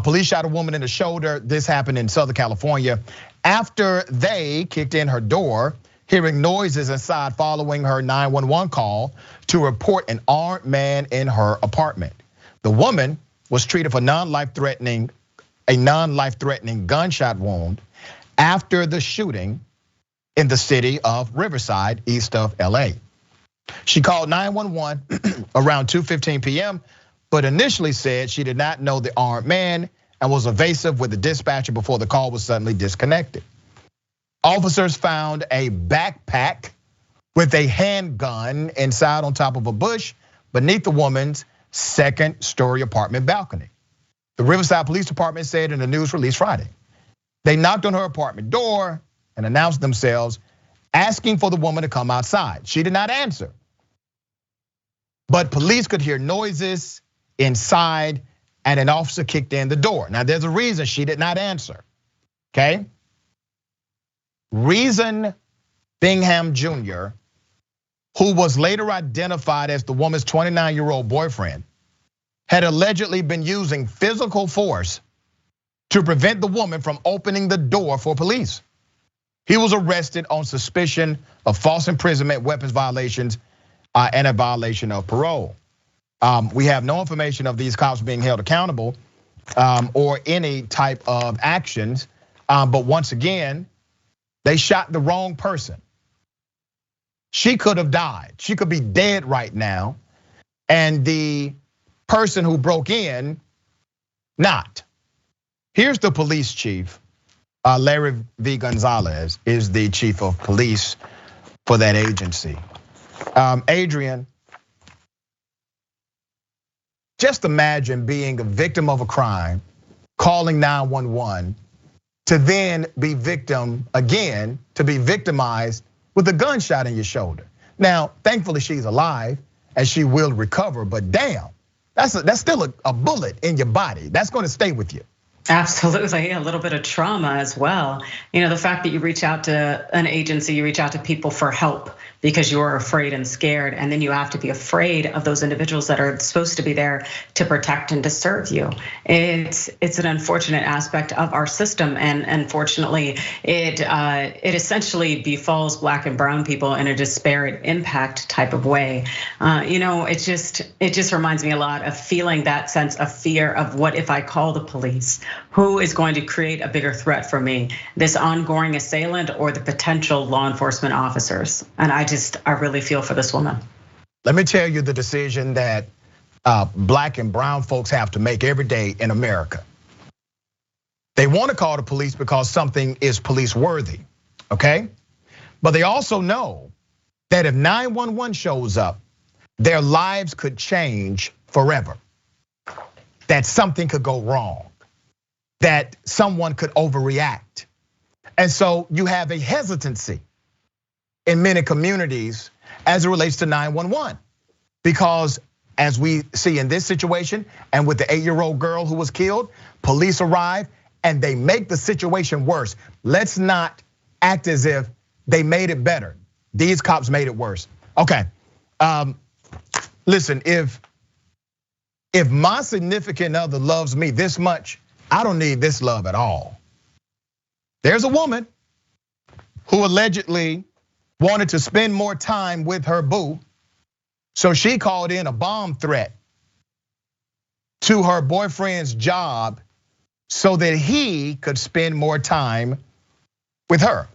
Police shot a woman in the shoulder. This happened in Southern California after they kicked in her door, hearing noises inside following her 911 call to report an armed man in her apartment. The woman was treated for non-life-threatening gunshot wound after the shooting in the city of Riverside, east of LA. She called 911 around 2:15 p.m., but initially said she did not know the armed man and was evasive with the dispatcher before the call was suddenly disconnected. Officers found a backpack with a handgun inside on top of a bush beneath the woman's second-story apartment balcony. The Riverside Police Department said in a news release Friday. They knocked on her apartment door and announced themselves, asking for the woman to come outside. She did not answer. But police could hear noises inside and an officer kicked in the door. Now there's a reason she did not answer, okay? Reason Bingham Jr., who was later identified as the woman's 29-year-old boyfriend, had allegedly been using physical force to prevent the woman from opening the door for police. He was arrested on suspicion of false imprisonment, weapons violations, and a violation of parole. We have no information of these cops being held accountable or any type of actions. But once again, they shot the wrong person. She could have died. She could be dead right now. And the person who broke in, not. Here's the police chief. Larry V. Gonzalez is the chief of police for that agency. Adrienne, just imagine being a victim of a crime, calling 911, to then be victim again, to be victimized with a gunshot in your shoulder. Now, thankfully she's alive and she will recover, but damn, that's still a bullet in your body. That's gonna stay with you. Absolutely, a little bit of trauma as well. The fact that you reach out to an agency, you reach out to people for help because you're afraid and scared, and then you have to be afraid of those individuals that are supposed to be there to protect and to serve you. It's an unfortunate aspect of our system, and unfortunately, it essentially befalls black and brown people in a disparate impact type of way. It just reminds me a lot of feeling that sense of fear of what if I call the police? Who is going to create a bigger threat for me? This ongoing assailant or the potential law enforcement officers? And I really feel for this woman. Let me tell you the decision that black and brown folks have to make every day in America. They want to call the police because something is police worthy, okay? But they also know that if 911 shows up, their lives could change forever. That something could go wrong, that someone could overreact. And so you have a hesitancy in many communities as it relates to 911. Because as we see in this situation and with the 8-year-old girl who was killed, police arrive and they make the situation worse. Let's not act as if they made it better. These cops made it worse. Okay, listen, if my significant other loves me this much, I don't need this love at all. There's a woman who allegedly wanted to spend more time with her boo, so she called in a bomb threat to her boyfriend's job so that he could spend more time with her.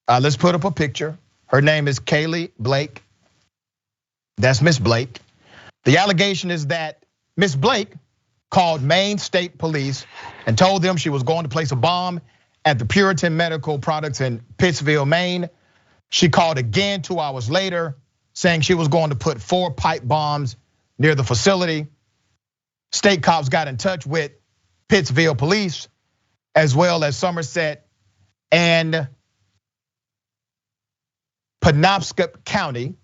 Let's put up a picture. Her name is Kaylee Blake. That's Miss Blake. The allegation is that Miss Blake called Maine State Police and told them she was going to place a bomb at the Puritan Medical Products in Pittsville, Maine. She called again 2 hours later, saying she was going to put 4 pipe bombs near the facility. State cops got in touch with Pittsville police, as well as Somerset and Penobscot County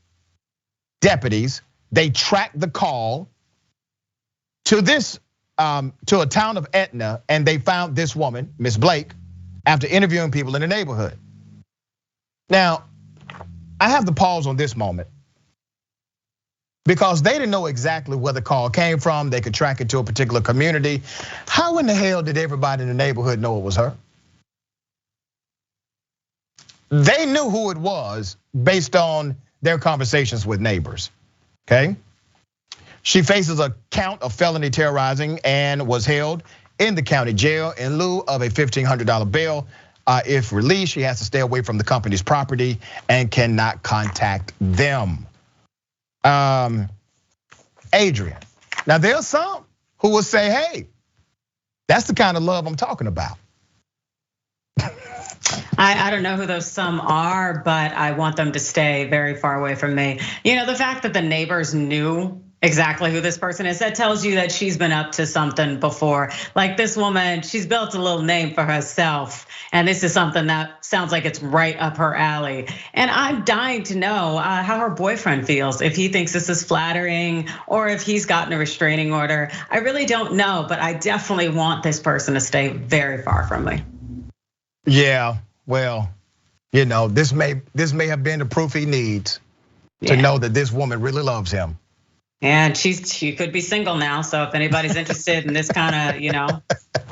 deputies. They tracked the call to a town of Etna, and they found this woman, Miss Blake, after interviewing people in the neighborhood. Now, I have to pause on this moment because they didn't know exactly where the call came from. They could track it to a particular community. How in the hell did everybody in the neighborhood know it was her? They knew who it was based on their conversations with neighbors, okay? She faces a count of felony terrorizing and was held in the county jail in lieu of a $1,500 bail. If released, she has to stay away from the company's property and cannot contact them. Adrienne, now there's some who will say, hey, that's the kind of love I'm talking about. I don't know who those some are, but I want them to stay very far away from me. You know, the fact that the neighbors knew exactly who this person is, that tells you that she's been up to something before. Like this woman, she's built a little name for herself. And this is something that sounds like it's right up her alley. And I'm dying to know how her boyfriend feels, if he thinks this is flattering or if he's gotten a restraining order. I really don't know, but I definitely want this person to stay very far from me. Yeah, well, you know, this may have been the proof he needs to know that this woman really loves him. And she could be single now, so if anybody's interested in this kind of,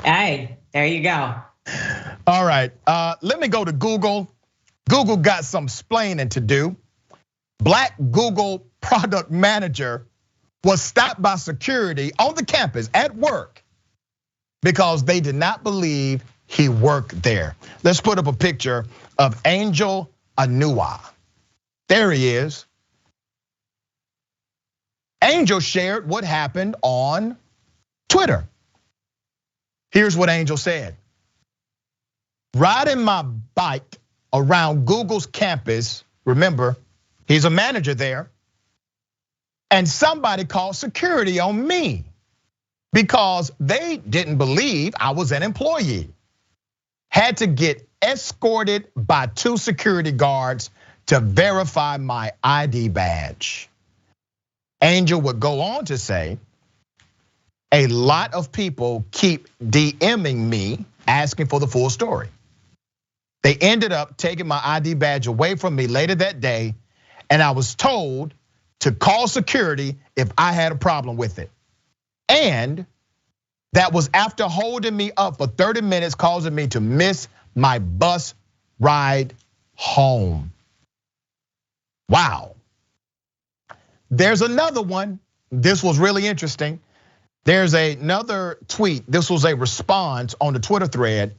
hey, there you go. All right, let me go to Google. Google got some splaining to do. Black Google product manager was stopped by security on the campus at work because they did not believe he worked there. Let's put up a picture of Angel Anua. There he is. Angel shared what happened on Twitter. Here's what Angel said. Riding my bike around Google's campus, remember, he's a manager there, and somebody called security on me because they didn't believe I was an employee. Had to get escorted by 2 security guards to verify my ID badge. Angel would go on to say, a lot of people keep DMing me asking for the full story. They ended up taking my ID badge away from me later that day, and I was told to call security if I had a problem with it. And that was after holding me up for 30 minutes, causing me to miss my bus ride home. Wow. There's another one. This was really interesting. There's another tweet. This was a response on the Twitter thread.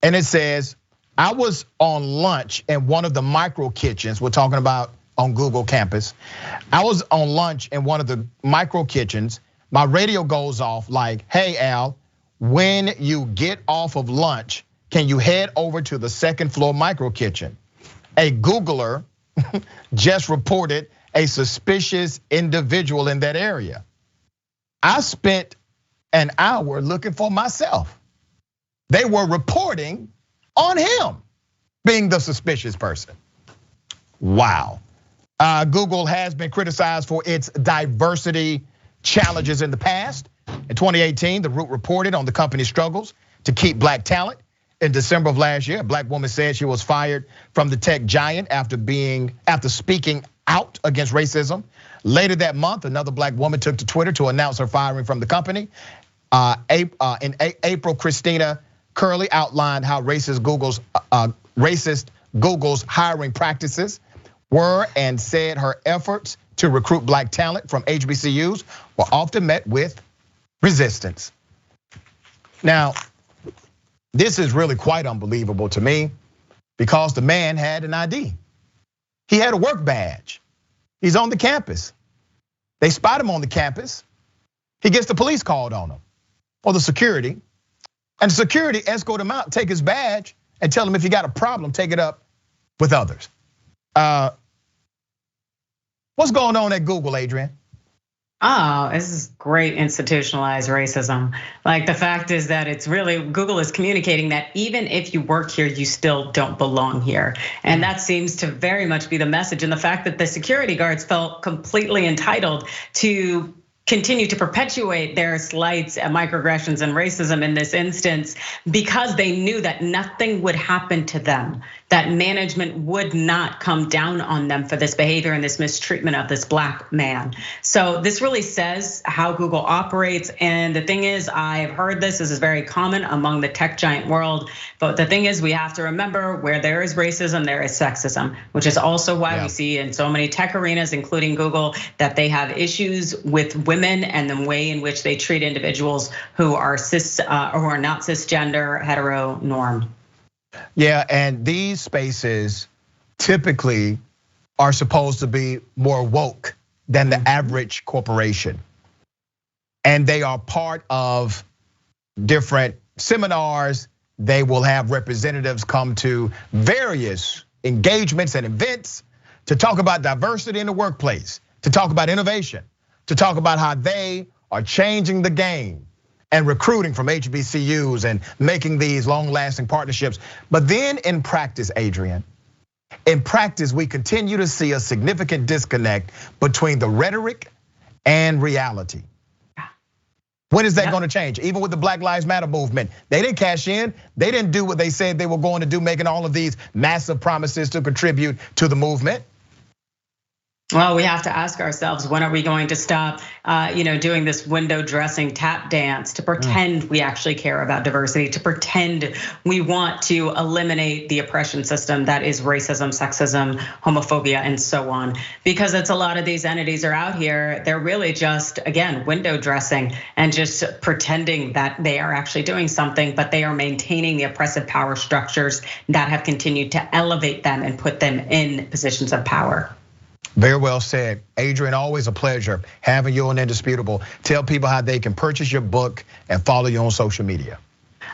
And it says, I was on lunch in one of the micro kitchens. We're talking about on Google campus. I was on lunch in one of the micro kitchens. My radio goes off like, hey Al, when you get off of lunch, can you head over to the 2nd floor micro kitchen? A Googler just reported a suspicious individual in that area. I spent an hour looking for myself. They were reporting on him being the suspicious person. Wow. Google has been criticized for its diversity challenges in the past. In 2018, The Root reported on the company's struggles to keep black talent. In December of last year, a black woman said she was fired from the tech giant after speaking out against racism. Later that month, another black woman took to Twitter to announce her firing from the company. In April, Christina Curley outlined how racist Google's hiring practices were and said her efforts to recruit black talent from HBCUs were often met with resistance. Now, this is really quite unbelievable to me because the man had an ID. He had a work badge. He's on the campus. They spot him on the campus. He gets the police called on him or the security. And the security escort him out, take his badge and tell him if you got a problem, take it up with others. What's going on at Google, Adrienne? Oh, this is great institutionalized racism. Like the fact is that it's really, Google is communicating that even if you work here, you still don't belong here. And that seems to very much be the message. And the fact that the security guards felt completely entitled to continue to perpetuate their slights and microaggressions and racism in this instance because they knew that nothing would happen to them, that management would not come down on them for this behavior and this mistreatment of this black man. So this really says how Google operates. And the thing is, I've heard this is very common among the tech giant world. But the thing is, we have to remember where there is racism, there is sexism, which is also why we see in so many tech arenas, including Google, that they have issues with women and the way in which they treat individuals who are cis or who are not cisgender, hetero norm. Yeah, and these spaces typically are supposed to be more woke than the average corporation. And they are part of different seminars. They will have representatives come to various engagements and events to talk about diversity in the workplace, to talk about innovation, to talk about how they are changing the game and recruiting from HBCUs and making these long-lasting partnerships. But then in practice, Adrienne, in practice, we continue to see a significant disconnect between the rhetoric and reality. When is that going to change? Even with the Black Lives Matter movement, they didn't cash in. They didn't do what they said they were going to do, making all of these massive promises to contribute to the movement. Well, we have to ask ourselves, when are we going to stop doing this window dressing tap dance to pretend we actually care about diversity, to pretend we want to eliminate the oppression system that is racism, sexism, homophobia, and so on. Because it's a lot of these entities are out here, they're really just, again, window dressing and just pretending that they are actually doing something, but they are maintaining the oppressive power structures that have continued to elevate them and put them in positions of power. Very well said. Adrienne, always a pleasure having you on Indisputable. Tell people how they can purchase your book and follow you on social media.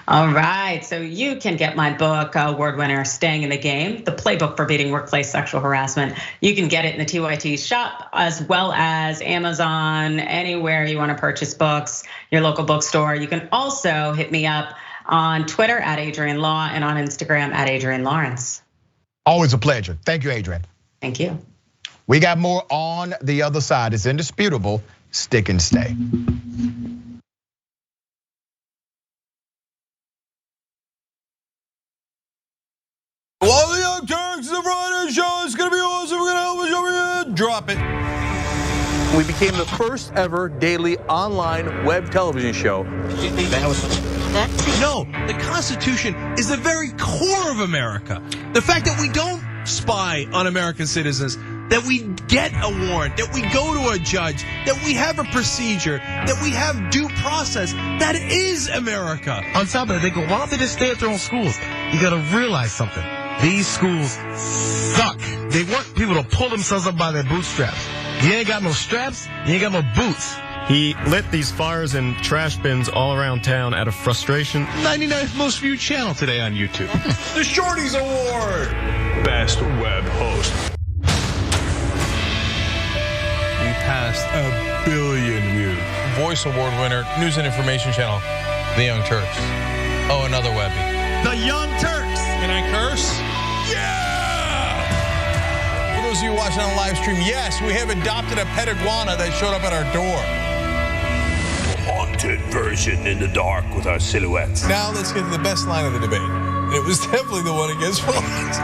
All right, so you can get my book, award winner, Staying in the Game, the playbook for beating workplace sexual harassment. You can get it in the TYT shop as well as Amazon, anywhere you wanna purchase books, your local bookstore. You can also hit me up on Twitter at Adrienne Law and on Instagram at Adrienne Lawrence. Always a pleasure. Thank you, Adrienne. Thank you. We got more on the other side. It's Indisputable. Stick and stay. Well, the Young Turks, the Friday show is gonna be awesome. We're gonna help you over here. Drop it. We became the first ever daily online web television show. No, the Constitution is the very core of America. The fact that we don't spy on American citizens, that we get a warrant, that we go to a judge, that we have a procedure, that we have due process, that is America. On top of that, they go, why don't they just stay at their own schools? You gotta realize something. These schools suck. They want people to pull themselves up by their bootstraps. You ain't got no straps, you ain't got no boots. He lit these fires in trash bins all around town out of frustration. 99th most viewed channel today on YouTube. The Shorties Award. Best web host. We passed 1 billion views. Voice Award winner, news and information channel, The Young Turks. Oh, another Webby. The Young Turks. Can I curse? Yeah! For those of you watching on live stream, yes, we have adopted a pet iguana that showed up at our door. Haunted version in the dark with our silhouettes. Now let's get to the best line of the debate. And it was definitely the one against Rawlings.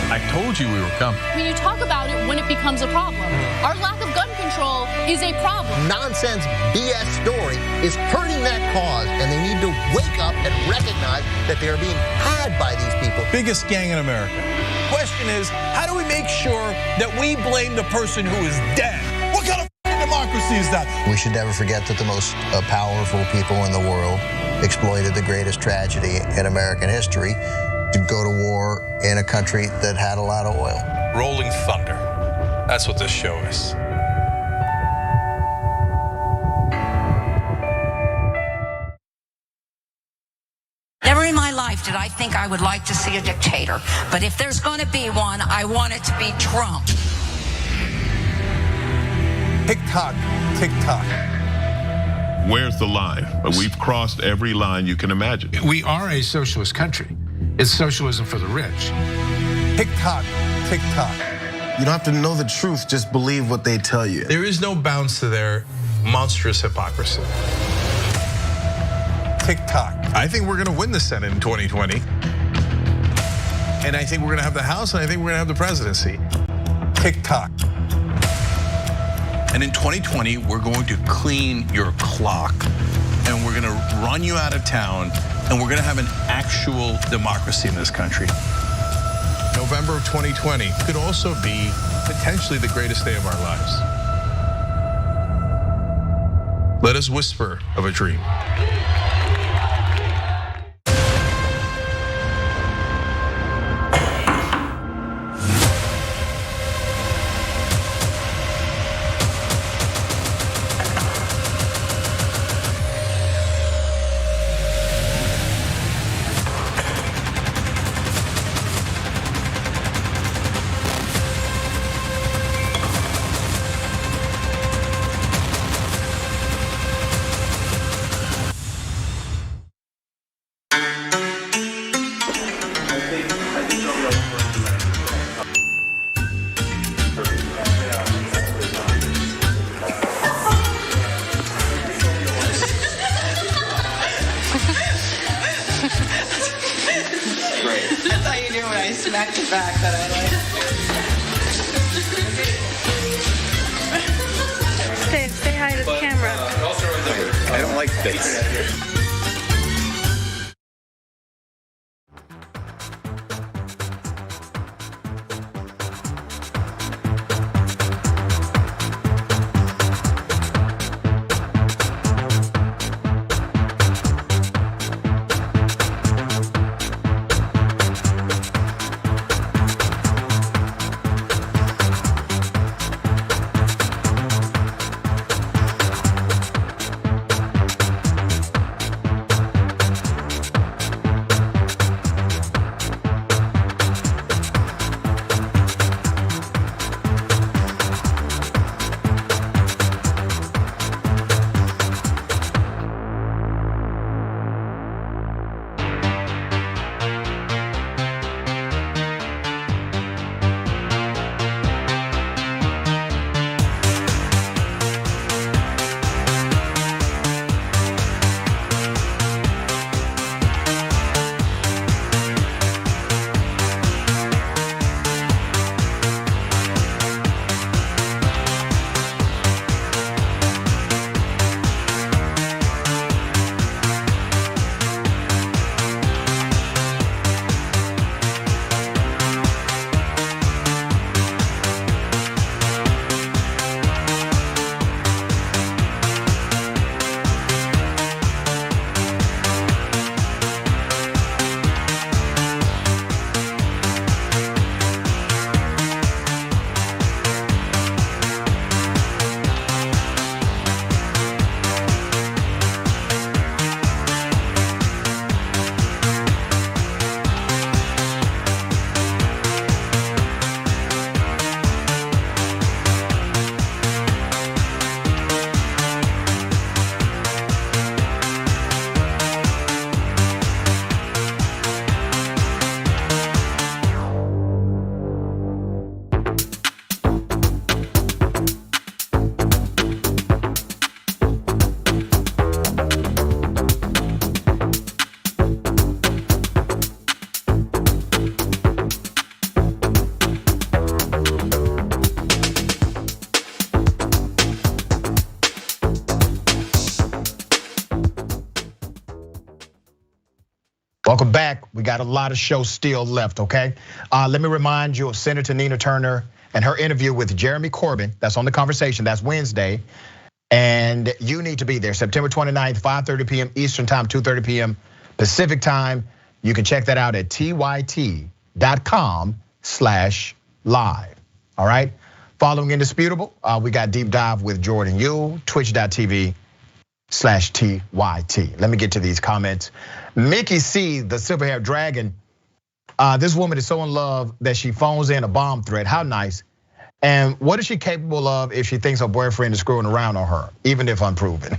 I told you we were coming. I mean, you talk about it when it becomes a problem. Our lack of gun control is a problem. Nonsense BS story is hurting that cause, and they need to wake up and recognize that they are being had by these people. Biggest gang in America. Question is, how do we make sure that we blame the person who is dead? What kind of democracy is that? We should never forget that the most powerful people in the world exploited the greatest tragedy in American history to go to war in a country that had a lot of oil. Rolling thunder. That's what this show is. Never in my life life did I think I would like to see a dictator. But if there's going to be one, I want it to be Trump. Tick-tock, tick-tock. Where's the line? We've crossed every line you can imagine. We are a socialist country. It's socialism for the rich. Tick-tock, tick-tock. You don't have to know the truth, just believe what they tell you. There is no bounds to their monstrous hypocrisy. Tick-tock. I think we're gonna win the Senate in 2020. And I think we're gonna have the House, and I think we're gonna have the presidency. Tick-tock. And in 2020, we're going to clean your clock, and we're gonna run you out of town, and we're gonna have an actual democracy in this country. November of 2020 could also be potentially the greatest day of our lives. Let us whisper of a dream. That's how you do when I smack the back that I like. Say hi to the camera. I don't like this. Welcome back. We got a lot of shows still left, okay? Let me remind you of Senator Nina Turner and her interview with Jeremy Corbyn. That's on The Conversation. That's Wednesday. And you need to be there, September 29th, 5:30 p.m. Eastern Time, 2:30 p.m. Pacific Time. You can check that out at tyt.com/live. All right? Following Indisputable, we got Deep Dive with Jordan Yule, twitch.tv /TYT. Let me get to these comments. Mickey C, the silver-haired dragon. This woman is so in love that she phones in a bomb threat. How nice. And what is she capable of if she thinks her boyfriend is screwing around on her, even if unproven?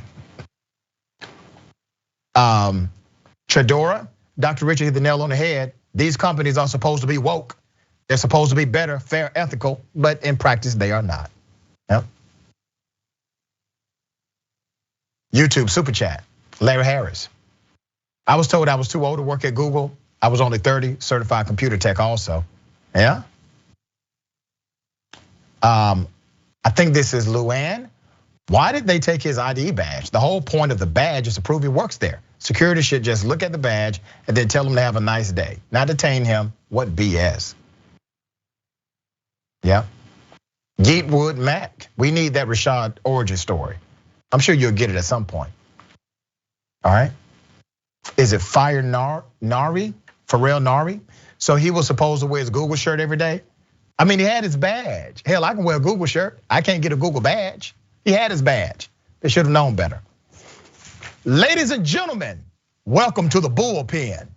Chadora, Dr. Richard hit the nail on the head. These companies are supposed to be woke. They're supposed to be better, fair, ethical, but in practice they are not. Yep. YouTube super chat, Larry Harris. I was told I was too old to work at Google. I was only 30, certified computer tech also. Yeah. I think this is Luann. Why did they take his ID badge? The whole point of the badge is to prove he works there. Security should just look at the badge and then tell him to have a nice day, not detain him. What BS? Yeah. Geetwood Mac, we need that Rashad origin story. I'm sure you'll get it at some point. All right. Is it Fire Nari? Pharrell Nari? So he was supposed to wear his Google shirt every day? I mean, he had his badge. Hell, I can wear a Google shirt. I can't get a Google badge. He had his badge. They should have known better. Ladies and gentlemen, welcome to the Bullpen.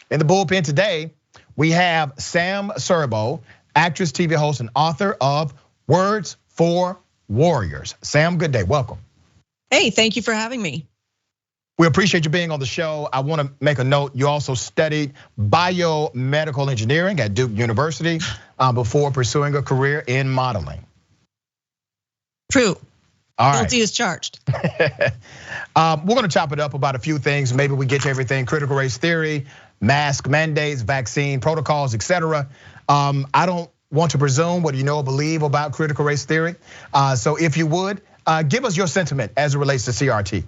In the Bullpen today, we have Sam Sorbo, actress, TV host, and author of Words for Warriors. Sam, good day, welcome. Hey, thank you for having me. We appreciate you being on the show. I want to make a note. You also studied biomedical engineering at Duke University before pursuing a career in modeling. True. All right. Guilty as charged. We're going to chop it up about a few things. Maybe we get to everything: critical race theory, mask mandates, vaccine protocols, etc. I don't want to presume what you know or believe about critical race theory. So if you would, give us your sentiment as it relates to CRT.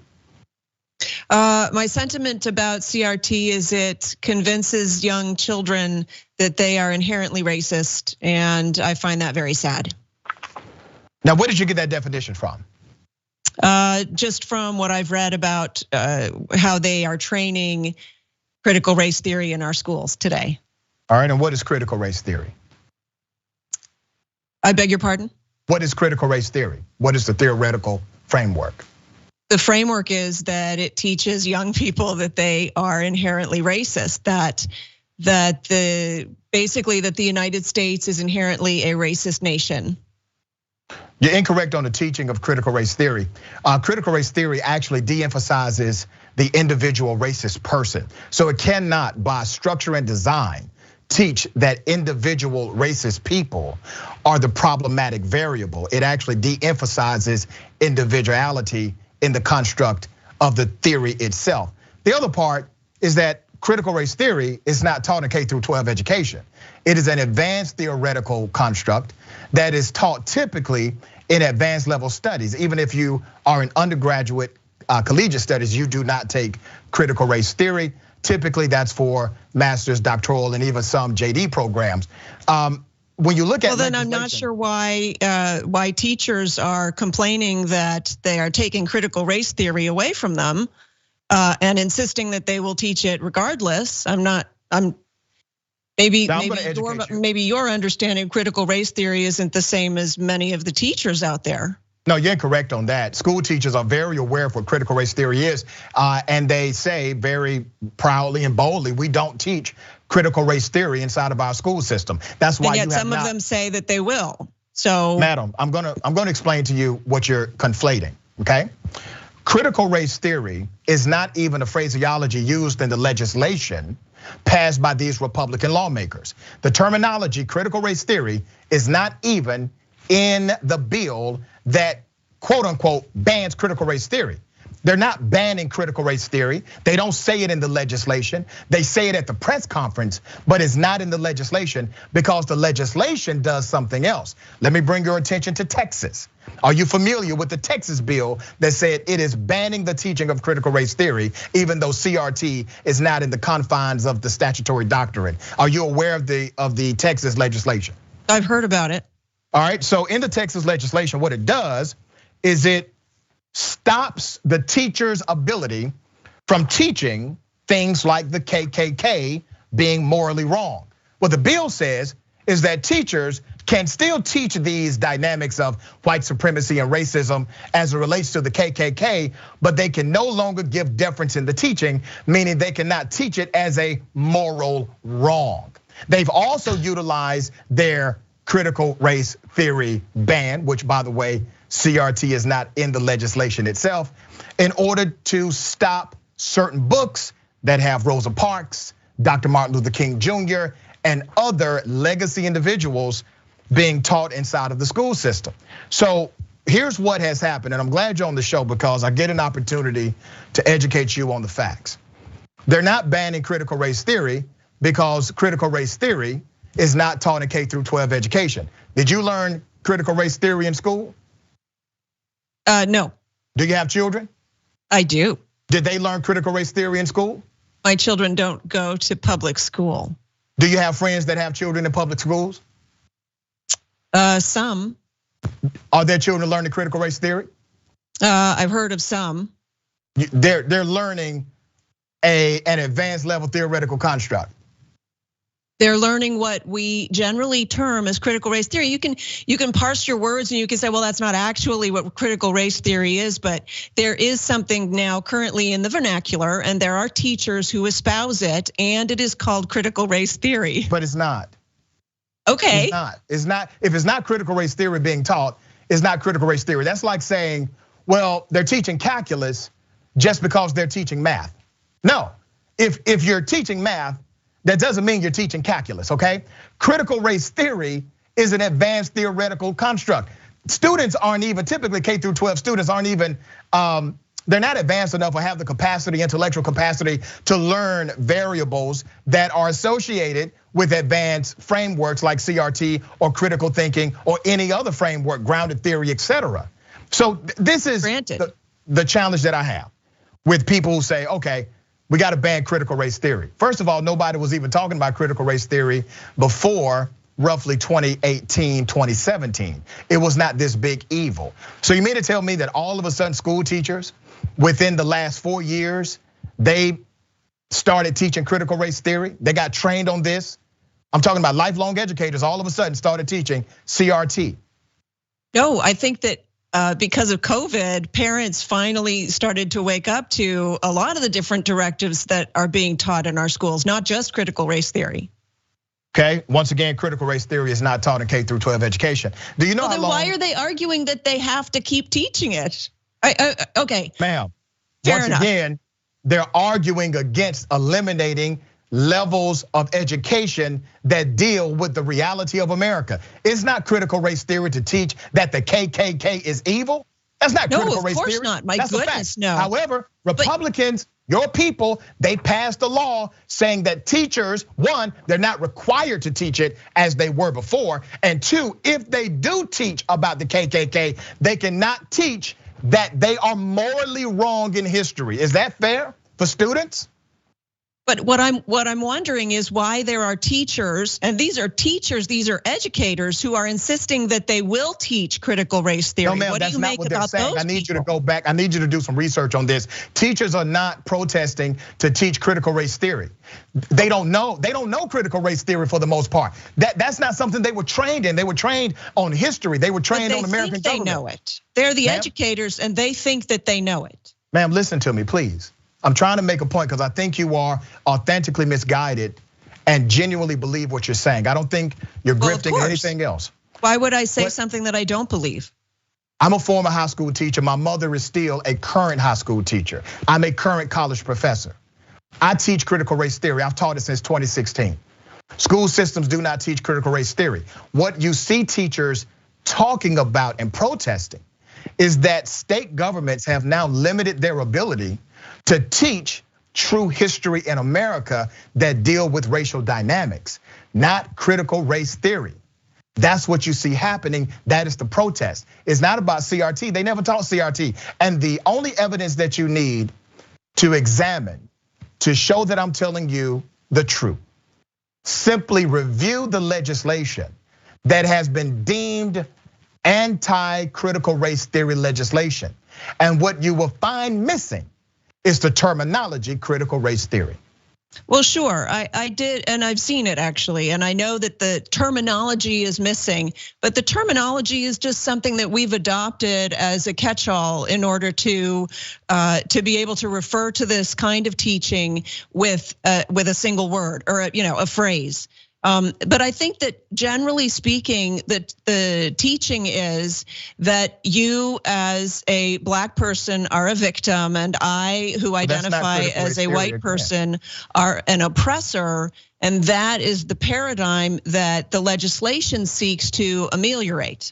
My sentiment about CRT is it convinces young children that they are inherently racist, and I find that very sad. Now, where did you get that definition from? Just from what I've read about how they are training critical race theory in our schools today. All right, and what is critical race theory? I beg your pardon? What is critical race theory? What is the theoretical framework? The framework is that it teaches young people that they are inherently racist, basically that the United States is inherently a racist nation. You're incorrect on the teaching of critical race theory. Critical race theory actually de-emphasizes the individual racist person. So it cannot, by structure and design, teach that individual racist people are the problematic variable. It actually de-emphasizes individuality in the construct of the theory itself. The other part is that critical race theory is not taught in K through 12 education. It is an advanced theoretical construct that is taught typically in advanced level studies. Even if you are in undergraduate collegiate studies, you do not take critical race theory. Typically that's for master's, doctoral, and even some JD programs. When you look at, well, then I'm not sure why teachers are complaining that they are taking critical race theory away from them and insisting that they will teach it regardless. Maybe your understanding of critical race theory isn't the same as many of the teachers out there. No, you're incorrect on that. School teachers are very aware of what critical race theory is, and they say very proudly and boldly, we don't teach critical race theory inside of our school system. That's why and yet some of them say that they will. So, madam, I'm gonna explain to you what you're conflating. Okay, critical race theory is not even a phraseology used in the legislation passed by these Republican lawmakers. The terminology critical race theory is not even in the bill that quote unquote bans critical race theory. They're not banning critical race theory. They don't say it in the legislation. They say it at the press conference, but it's not in the legislation because the legislation does something else. Let me bring your attention to Texas. Are you familiar with the Texas bill that said it is banning the teaching of critical race theory, even though CRT is not in the confines of the statutory doctrine? Are you aware of the Texas legislation? I've heard about it. All right, so in the Texas legislation, what it does is it stops the teacher's ability from teaching things like the KKK being morally wrong. What the bill says is that teachers can still teach these dynamics of white supremacy and racism as it relates to the KKK, but they can no longer give deference in the teaching, meaning they cannot teach it as a moral wrong. They've also utilized their critical race theory ban, which by the way, CRT is not in the legislation itself, in order to stop certain books that have Rosa Parks, Dr. Martin Luther King Jr., and other legacy individuals being taught inside of the school system. So here's what has happened, and I'm glad you're on the show because I get an opportunity to educate you on the facts. They're not banning critical race theory because critical race theory is not taught in K through 12 education. Did you learn critical race theory in school? No. Do you have children? I do. Did they learn critical race theory in school? My children don't go to public school. Do you have friends that have children in public schools? Some. Are their children learning critical race theory? I've heard of some. They're learning an advanced level theoretical construct. They're learning what we generally term as critical race theory. You can parse your words and you can say, well, that's not actually what critical race theory is, but there is something now currently in the vernacular, and there are teachers who espouse it, and it is called critical race theory. But it's not. Okay. It's not. It's not. If it's not critical race theory being taught, it's not critical race theory. That's like saying, well, they're teaching calculus just because they're teaching math. No, if you're teaching math, that doesn't mean you're teaching calculus, okay? Critical race theory is an advanced theoretical construct. Students aren't even, typically K through 12 students aren't even, they're not advanced enough or have the capacity, intellectual capacity to learn variables that are associated with advanced frameworks like CRT or critical thinking or any other framework, grounded theory, etc. So this is the challenge that I have with people who say, okay, we got to ban critical race theory. First of all, nobody was even talking about critical race theory before roughly 2018, 2017. It was not this big evil. So you mean to tell me that all of a sudden school teachers within the last 4 years, they started teaching critical race theory? They got trained on this? I'm talking about lifelong educators all of a sudden started teaching CRT. No, I think that because of COVID, parents finally started to wake up to a lot of the different directives that are being taught in our schools, not just critical race theory. Okay, once again, critical race theory is not taught in K through 12 education. Do you know well, how then long? Why are they arguing that they have to keep teaching it? Okay. Ma'am, Fair once enough. again, they're arguing against eliminating levels of education that deal with the reality of America. It's not critical race theory to teach that the KKK is evil. That's not critical race theory. No, of course not. My goodness, no. However, Republicans, your people, they passed a law saying that teachers, one, they're not required to teach it as they were before, and two, if they do teach about the KKK, they cannot teach that they are morally wrong in history. Is that fair for students? But what I'm wondering is why there are teachers, and these are teachers, these are educators who are insisting that they will teach critical race theory. No, ma'am, what do that's you not make what they're about saying. those I need people? you to go back. I need you to do some research on this. Teachers are not protesting to teach critical race theory. They don't know critical race theory for the most part. That's not something they were trained in. They were trained on history. They were trained on American government. They know it. They're the educators and they think that they know it. Ma'am, listen to me, please. I'm trying to make a point because I think you are authentically misguided and genuinely believe what you're saying. I don't think you're grifting or anything else. Why would I say something that I don't believe? I'm a former high school teacher. My mother is still a current high school teacher. I'm a current college professor. I teach critical race theory. I've taught it since 2016. School systems do not teach critical race theory. What you see teachers talking about and protesting is that state governments have now limited their ability to teach true history in America that deal with racial dynamics, not critical race theory. That's what you see happening. That is the protest. It's not about CRT. They never taught CRT. And the only evidence that you need to examine to show that I'm telling you the truth, simply review the legislation that has been deemed anti-critical race theory legislation. And what you will find missing is the terminology critical race theory. Well, sure, I did, and I've seen it actually, and I know that the terminology is missing, but the terminology is just something that we've adopted as a catch-all in order to be able to refer to this kind of teaching with a single word or a phrase. But I think that generally speaking, that the teaching is that you as a Black person are a victim, and I, who identify as a white person, are an oppressor, and that is the paradigm that the legislation seeks to ameliorate.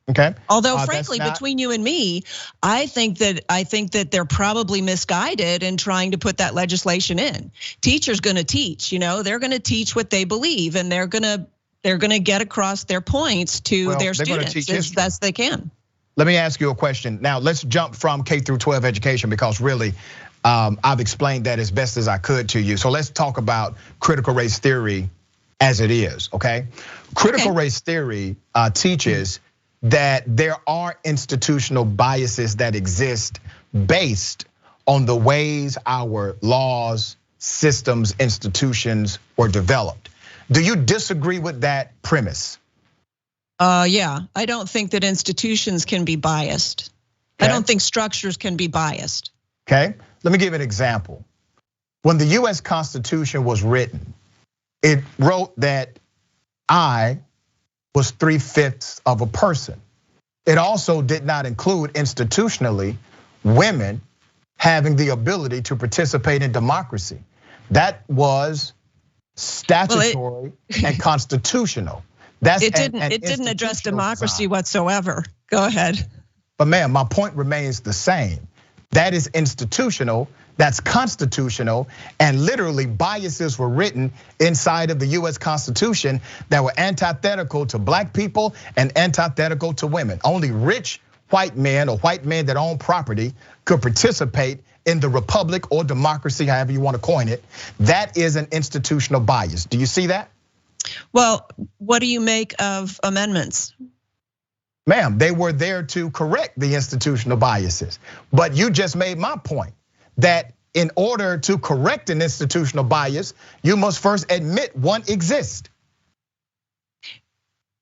Okay. Although, frankly, between you and me, I think that they're probably misguided in trying to put that legislation in. Teachers going to teach, they're going to teach what they believe, and they're going to get across their points to their students as best they can. Let me ask you a question. Now, let's jump from K through 12 education, because really, I've explained that as best as I could to you. So let's talk about critical race theory as it is. Okay. Critical race theory teaches that there are institutional biases that exist based on the ways our laws, systems, institutions were developed. Do you disagree with that premise? Yeah, I don't think that institutions can be biased. Okay. I don't think structures can be biased. Okay, let me give an example. When the US Constitution was written, it wrote that I was 3/5 of a person. It also did not include institutionally women having the ability to participate in democracy. That was statutory and constitutional. It didn't address democracy whatsoever. Go ahead. But ma'am, my point remains the same. That is institutional, that's constitutional, and literally biases were written inside of the US Constitution that were antithetical to Black people and antithetical to women. Only rich white men or white men that own property could participate in the republic or democracy, however you want to coin it. That is an institutional bias. Do you see that? Well, what do you make of amendments? Ma'am, they were there to correct the institutional biases. But you just made my point that in order to correct an institutional bias, you must first admit one exists.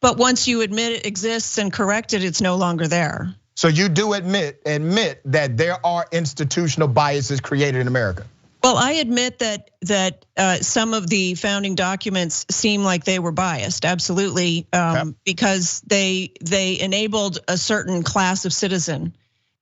But once you admit it exists and correct it, it's no longer there. So you do admit that there are institutional biases created in America. Well, I admit that some of the founding documents seem like they were biased, absolutely, because they enabled a certain class of citizen,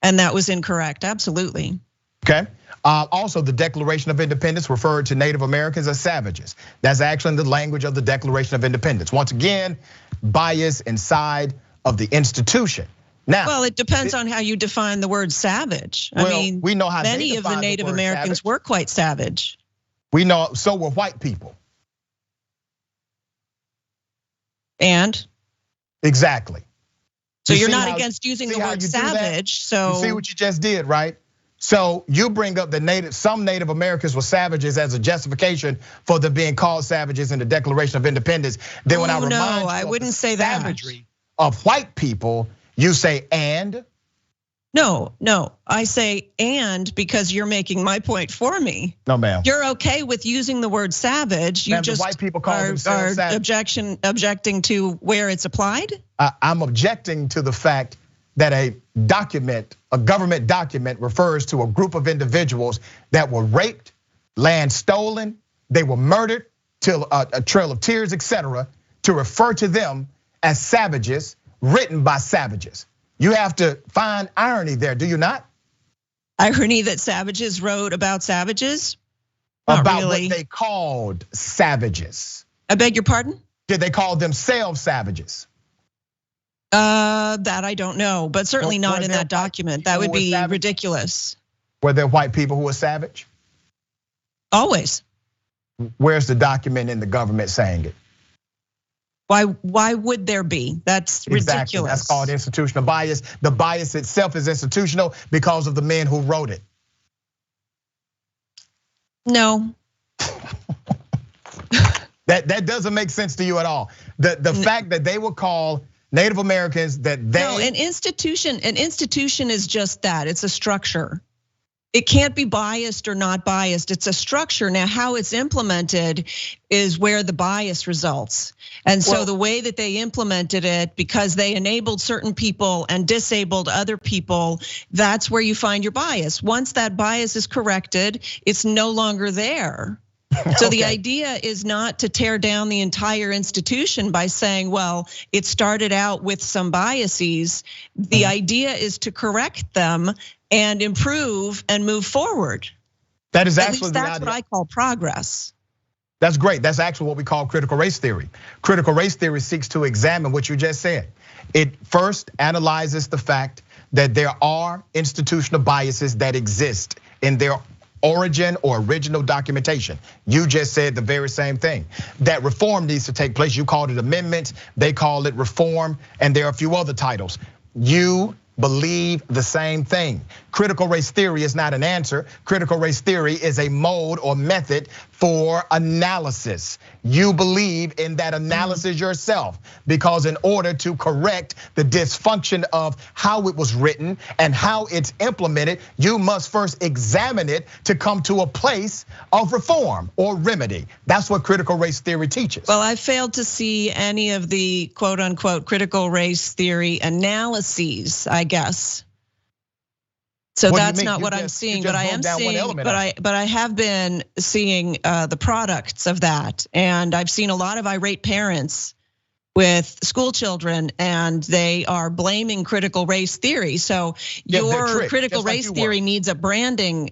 and that was incorrect, absolutely. Okay. Also, the Declaration of Independence referred to Native Americans as savages. That's actually in the language of the Declaration of Independence. Once again, bias inside of the institution. Now, well, it depends on how you define the word savage. I mean, we know how many of the Native Americans were quite savage. We know, so were white people. And? Exactly. So you're not against using the word savage, so. You see what you just did, right? So you bring up some Native Americans were savages as a justification for them being called savages in the Declaration of Independence. Then when I remind you I wouldn't say that. Savagery of white people, you say and? No, I say and because you're making my point for me. No, ma'am. You're okay with using the word savage. You just white people call themselves savage. Objecting to where it's applied? I'm objecting to the fact that a government document refers to a group of individuals that were raped, land stolen, they were murdered, till a trail of tears, etc., to refer to them as savages, written by savages. You have to find irony there, do you not? Irony that savages wrote about savages? About what they called savages. I beg your pardon? Did they call themselves savages? That I don't know, but certainly not in that document. That would be ridiculous. Were there white people who were savage? Always. Where's the document in the government saying it? Why would there be? That's ridiculous. That's called institutional bias. The bias itself is institutional because of the men who wrote it. No. That doesn't make sense to you at all. The fact that they will call Native Americans that they. No, an institution is just that. It's a structure. It can't be biased or not biased. It's a structure. Now, how it's implemented is where the bias results. And so the way that they implemented it, because they enabled certain people and disabled other people, that's where you find your bias. Once that bias is corrected, it's no longer there. So the idea is not to tear down the entire institution by saying, well, it started out with some biases. The idea is to correct them and improve and move forward. That is At actually least that's what I call progress. That's great. That's actually what we call critical race theory. Critical race theory seeks to examine what you just said. It first analyzes the fact that there are institutional biases that exist in their origin or original documentation. You just said the very same thing. That reform needs to take place. You called it amendments, they call it reform, and there are a few other titles. You believe the same thing. Critical race theory is not an answer. Critical race theory is a mode or method for analysis. You believe in that analysis yourself, because in order to correct the dysfunction of how it was written and how it's implemented, you must first examine it to come to a place of reform or remedy. That's what critical race theory teaches. Well, I failed to see any of the quote unquote critical race theory analyses, I guess. So that's not what I'm seeing, but I am seeing, but I have been seeing the products of that. And I've seen a lot of irate parents with school children, and they are blaming critical race theory. So your critical race theory needs a branding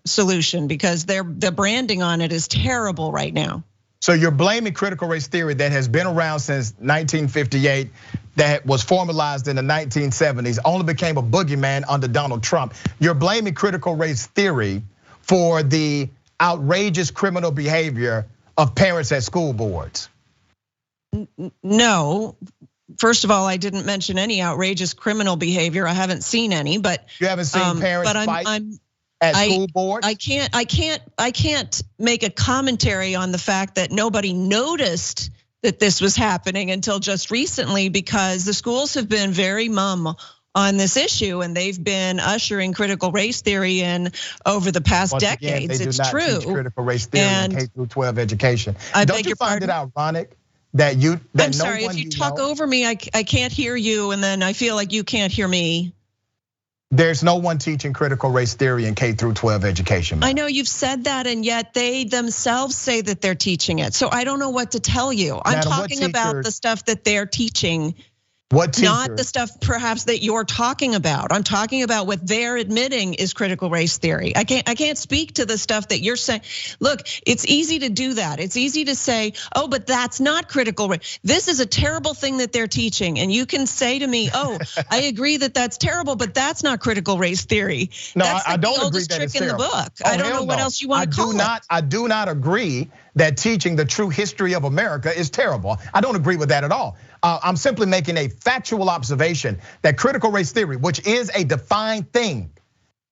solution, because the branding on it is terrible right now. So you're blaming critical race theory that has been around since 1958, that was formalized in the 1970s, only became a boogeyman under Donald Trump. You're blaming critical race theory for the outrageous criminal behavior of parents at school boards. No, first of all, I didn't mention any outrageous criminal behavior. I haven't seen any, but you haven't seen parents fight at school boards? I can't make a commentary on the fact that nobody noticed that this was happening until just recently, because the schools have been very mum on this issue, and they've been ushering critical race theory in over the past decades. They do it's not true. Teach critical race theory in K-12 education. Don't you find it ironic that I'm sorry, if you talk over me, I can't hear you, and then I feel like you can't hear me. There's no one teaching critical race theory in K-12 education. I know you've said that, and yet they themselves say that they're teaching it. So I don't know what to tell you. I'm talking about the stuff that they're teaching. Not the stuff perhaps that you're talking about. I'm talking about what they're admitting is critical race theory. I can't speak to the stuff that you're saying. Look, it's easy to do that. It's easy to say, oh, but that's not critical race. This is a terrible thing that they're teaching. And you can say to me, oh, I agree that that's terrible, but that's not critical race theory. No, that's I don't the agree oldest that trick it's in the terrible. book. I don't know what else you want to call it. I do not agree that teaching the true history of America is terrible. I don't agree with that at all. I'm simply making a factual observation that critical race theory, which is a defined thing,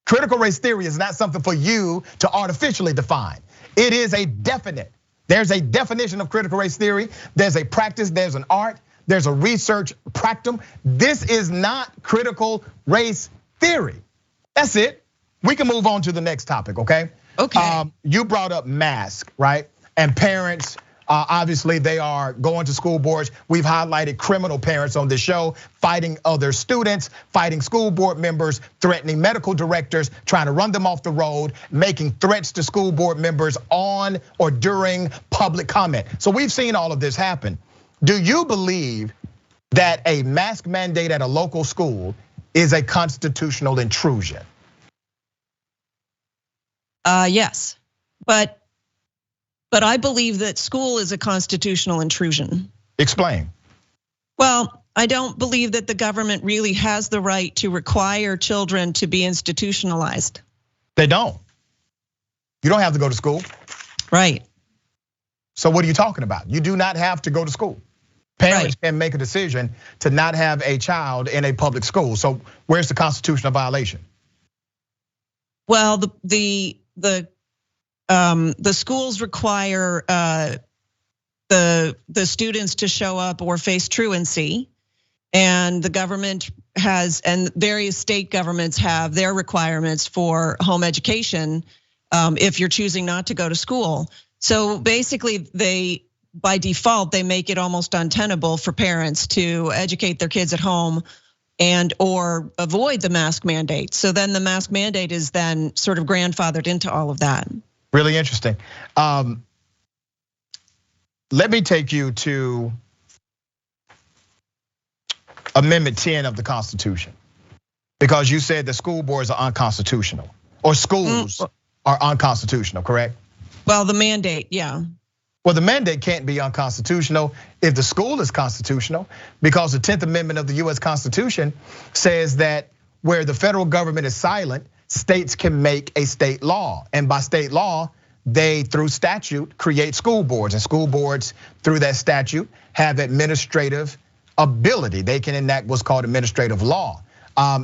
critical race theory is not something for you to artificially define. It is a definite. There's a definition of critical race theory. There's a practice, there's an art, there's a research practicum. This is not critical race theory. That's it. We can move on to the next topic, okay? Okay. You brought up masks, right? And parents, obviously they are going to school boards. We've highlighted criminal parents on this show, fighting other students, fighting school board members, threatening medical directors, trying to run them off the road, making threats to school board members on or during public comment. So we've seen all of this happen. Do you believe that a mask mandate at a local school is a constitutional intrusion? Yes, but I believe that school is a constitutional intrusion. Explain. Well, I don't believe that the government really has the right to require children to be institutionalized. They don't. You don't have to go to school. Right. So what are you talking about? You do not have to go to school. Parents can make a decision to not have a child in a public school. So where's the constitutional violation? Well, the schools require the students to show up or face truancy, And the government has, and various state governments have their requirements for home education if you're choosing not to go to school. So basically by default, they make it almost untenable for parents to educate their kids at home and or avoid the mask mandate. So then the mask mandate is then sort of grandfathered into all of that. Really interesting. Let me take you to Amendment 10 of the Constitution, because you said the school boards are unconstitutional, or schools are unconstitutional, correct? Well, the mandate, yeah. Well, the mandate can't be unconstitutional if the school is constitutional, because the 10th Amendment of the US Constitution says that where the federal government is silent, states can make a state law. And by state law, they, through statute, create school boards. And school boards, through that statute, have administrative ability. They can enact what's called administrative law.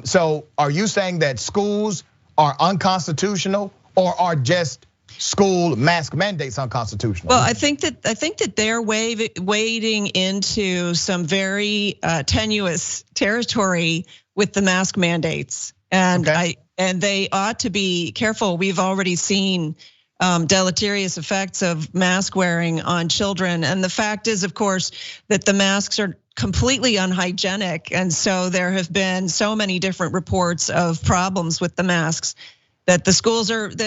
So are you saying that schools are unconstitutional, or are just school mask mandates unconstitutional? Well, I think that they're wading into some very tenuous territory with the mask mandates, and and they ought to be careful. We've already seen deleterious effects of mask wearing on children, and the fact is, of course, that the masks are completely unhygienic, and so there have been so many different reports of problems with the masks. That the schools are, of course,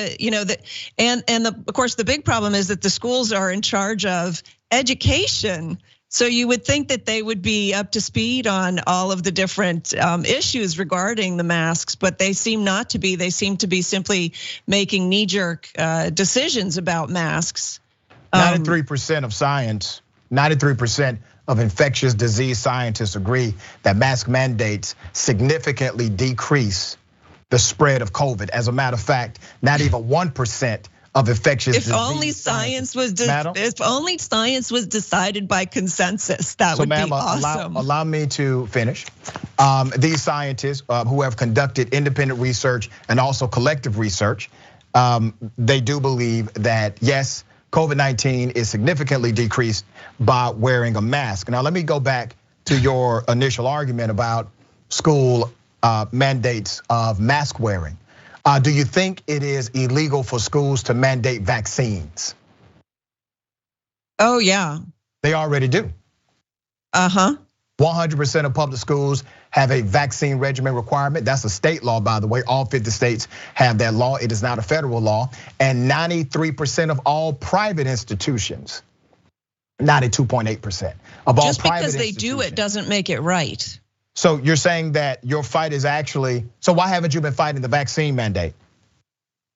the big problem is that the schools are in charge of education. So you would think that they would be up to speed on all of the different issues regarding the masks, but they seem not to be. They seem to be simply making knee-jerk decisions about masks. 93% of science, 93% of infectious disease scientists agree that mask mandates significantly decrease the spread of COVID. As a matter of fact, not even 1% of infectious disease. If only science was decided by consensus, that would be awesome. Allow me to finish. These scientists who have conducted independent research and also collective research, they do believe that yes, COVID-19 is significantly decreased by wearing a mask. Now, let me go back to your initial argument about school mandates of mask wearing. Do you think it is illegal for schools to mandate vaccines? Oh, yeah. They already do. 100% of public schools have a vaccine regimen requirement. That's a state law, by the way. All 50 states have that law. It is not a federal law. And 93% of all private institutions, 92.8% of all private institutions. Just because they do it doesn't make it right. So you're saying that your fight is actually, so why haven't you been fighting the vaccine mandate?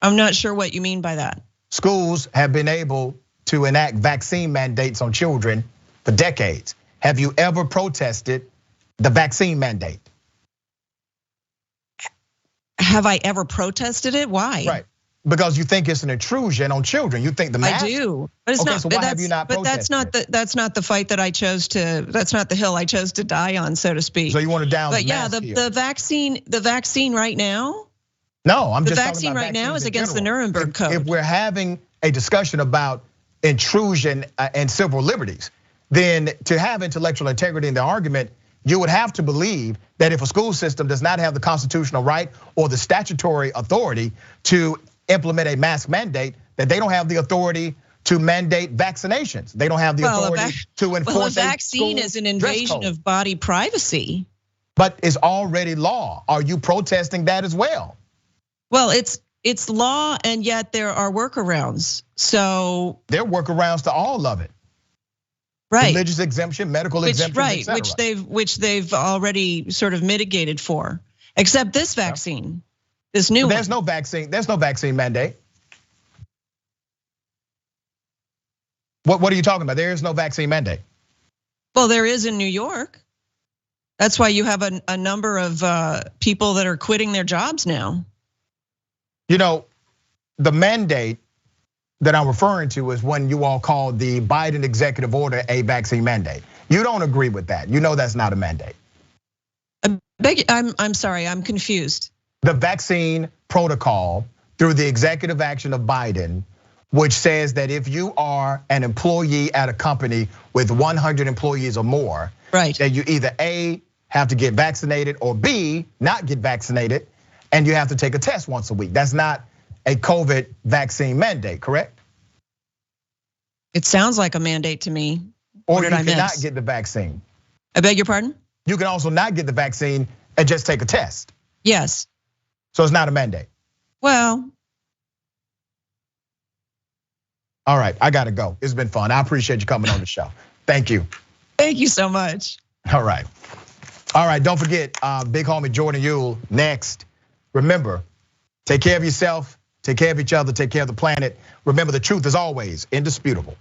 I'm not sure what you mean by that. Schools have been able to enact vaccine mandates on children for decades. Have you ever protested the vaccine mandate? Have I ever protested it? Why? Right, because you think it's an intrusion on children. You think the mask. I do, but it's not. So why have you not protested? But that's not the fight that I chose to. That's not the hill I chose to die on, so to speak. So you want to down the mask? But yeah, the vaccine right now. No, I'm just talking about the vaccine right now is against the Nuremberg Code. If we're having a discussion about intrusion and civil liberties, then to have intellectual integrity in the argument, you would have to believe that if a school system does not have the constitutional right or the statutory authority to implement a mask mandate, that they don't have the authority to mandate vaccinations. They don't have the authority to enforce. Well, a vaccine is an invasion of body privacy. But it's already law. Are you protesting that as well? Well, it's law, and yet there are workarounds. So there are workarounds to all of it. Right. Religious exemption, medical exemption, right? Which they've already sort of mitigated for, except this vaccine, this new. There's no vaccine. There's no vaccine mandate. What are you talking about? There is no vaccine mandate. Well, there is in New York. That's why you have a number of people that are quitting their jobs now. You know, the mandate that I'm referring to is when you all call the Biden executive order a vaccine mandate. You don't agree with that. You know that's not a mandate. I'm sorry, I'm confused. The vaccine protocol through the executive action of Biden, which says that if you are an employee at a company with 100 employees or more, right, that you either A, have to get vaccinated, or B, not get vaccinated, and you have to take a test once a week. That's not a COVID vaccine mandate, correct? It sounds like a mandate to me. Or you cannot get the vaccine. I beg your pardon? You can also not get the vaccine and just take a test. Yes. So it's not a mandate. Well. All right, I gotta go. It's been fun. I appreciate you coming on the show. Thank you. Thank you so much. All right. Don't forget, big homie Jordan Yule next. Remember, take care of yourself, take care of each other, take care of the planet. Remember, the truth is always indisputable.